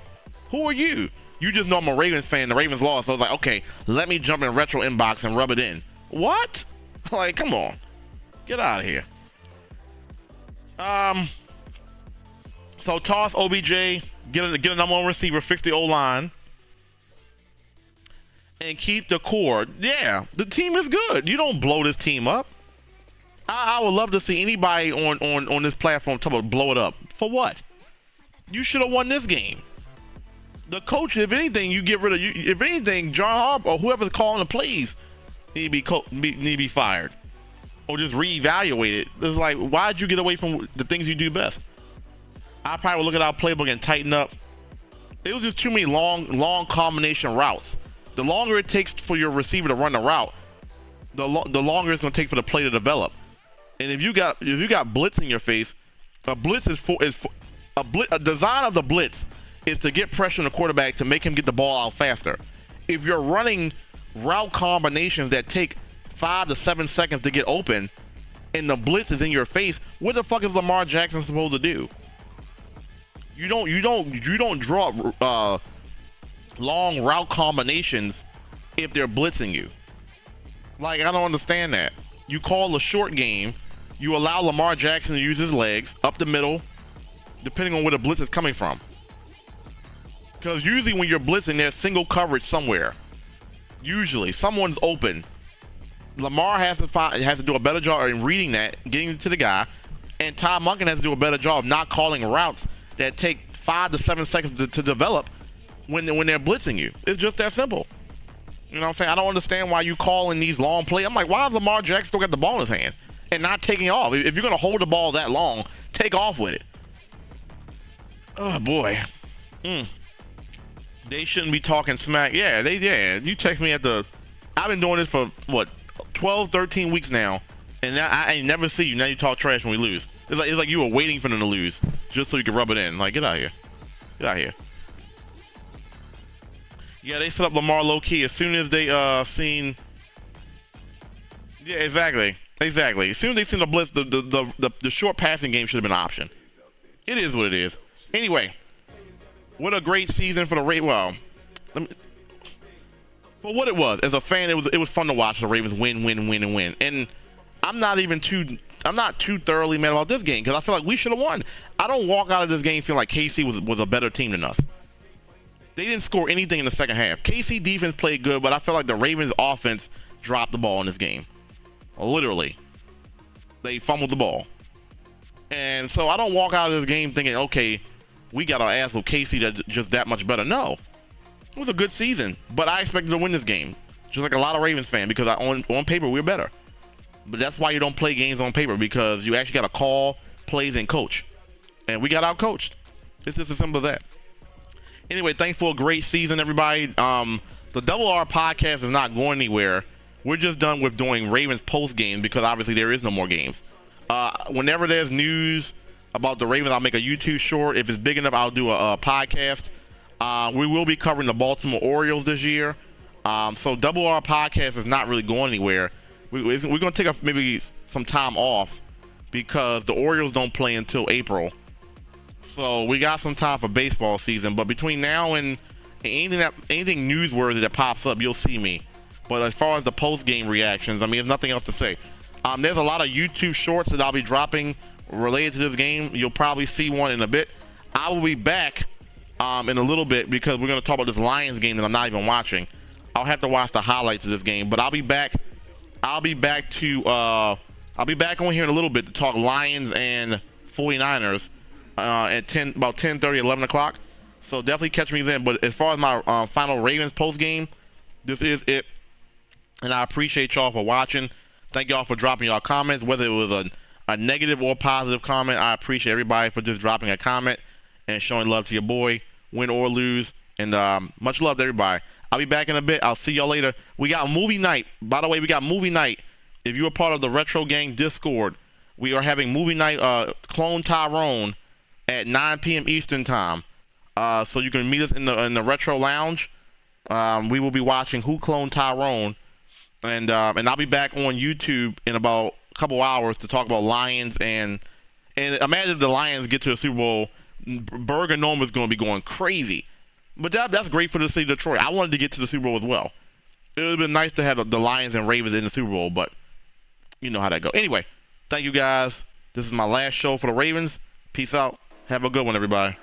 Who are you? You just know I'm a Ravens fan. The Ravens lost. So I was like, okay, let me jump in retro inbox and rub it in. What? Like, come on. Get out of here. So toss OBJ, get a number one receiver, fix the O-line, and keep the core. Yeah, the team is good. You don't blow this team up. I would love to see anybody on this platform talk about blow it up. For what? You should have won this game. The coach, if anything, you get rid of you. If anything, John Harbaugh or whoever's calling the plays need to be fired or just reevaluate it. It's like, why'd you get away from the things you do best? I probably would look at our playbook and tighten up. It was just too many long combination routes. The longer it takes for your receiver to run the route, the longer it's going to take for the play to develop. And if you got blitz in your face, a blitz a design of the blitz is to get pressure on the quarterback to make him get the ball out faster. If you're running route combinations that take 5 to 7 seconds to get open, and the blitz is in your face, what the fuck is Lamar Jackson supposed to do? You don't draw long route combinations if they're blitzing you. Like, I don't understand that. You call a short game. You allow Lamar Jackson to use his legs up the middle, depending on where the blitz is coming from. Because usually when you're blitzing, there's single coverage somewhere. Usually, someone's open. Lamar has to do a better job in reading that, getting to the guy, and Todd Monken has to do a better job of not calling routes that take 5 to 7 seconds to develop when they're blitzing you. It's just that simple. You know what I'm saying? I don't understand why you call in these long plays. I'm like, why has Lamar Jackson still got the ball in his hand and not taking off? If you're going to hold the ball that long, take off with it. Oh, boy. They shouldn't be talking smack. Yeah, you text me I've been doing this for, 12, 13 weeks now, and now I ain't never see you. Now you talk trash when we lose. It's like you were waiting for them to lose just so you could rub it in. Like, get out of here. Get out of here. Yeah, they set up Lamar low key as soon as they seen. Yeah, exactly. As soon as they seen the blitz, the short passing game should have been an option. It is what it is. Anyway, what a great season for the Ravens. Well, for what it was, as a fan, it was fun to watch the Ravens win. And I'm not too thoroughly mad about this game because I feel like we should have won. I don't walk out of this game feeling like KC was a better team than us. They didn't score anything in the second half. KC defense played good, but I feel like the Ravens offense dropped the ball in this game. Literally. They fumbled the ball. And so I don't walk out of this game thinking, okay, we got our ass with KC that's just that much better. No. It was a good season, but I expected to win this game. Just like a lot of Ravens fans, because on paper, we're better. But that's why you don't play games on paper, because you actually got to call plays and coach. And we got out-coached. It's just as simple as that. Anyway, thanks for a great season, everybody. The Double R podcast is not going anywhere. We're just done with doing Ravens post game because obviously there is no more games. Whenever there's news about the Ravens, I'll make a YouTube short. If it's big enough, I'll do a podcast. We will be covering the Baltimore Orioles this year. So Double R podcast is not really going anywhere. We're going to take maybe some time off because the Orioles don't play until April. So we got some time for baseball season, but between now and anything newsworthy that pops up, you'll see me. But as far as the post-game reactions, I mean, there's nothing else to say. There's a lot of YouTube shorts that I'll be dropping related to this game. You'll probably see one in a bit. I will be back in a little bit because we're going to talk about this Lions game that I'm not even watching. I'll have to watch the highlights of this game, but I'll be back on here in a little bit to talk Lions and 49ers. At about 10:30, 11 o'clock. So definitely catch me then. But as far as my final Ravens post game, this is it. And I appreciate y'all for watching. Thank y'all for dropping y'all comments, whether it was a negative or positive comment. I appreciate everybody for just dropping a comment and showing love to your boy, win or lose. And much love to everybody. I'll be back in a bit. I'll see y'all later. We got movie night. By the way, we got movie night. If you're a part of the Retro Gang Discord, we are having movie night Clone Tyrone at 9 p.m. Eastern time. So you can meet us in the Retro Lounge. We will be watching Who Cloned Tyrone. And I'll be back on YouTube in about a couple hours to talk about Lions. And imagine if the Lions get to the Super Bowl. Berger Norm is going to be going crazy. But that's great for the city of Detroit. I wanted to get to the Super Bowl as well. It would have been nice to have the Lions and Ravens in the Super Bowl, but you know how that goes. Anyway, thank you guys. This is my last show for the Ravens. Peace out. Have a good one, everybody.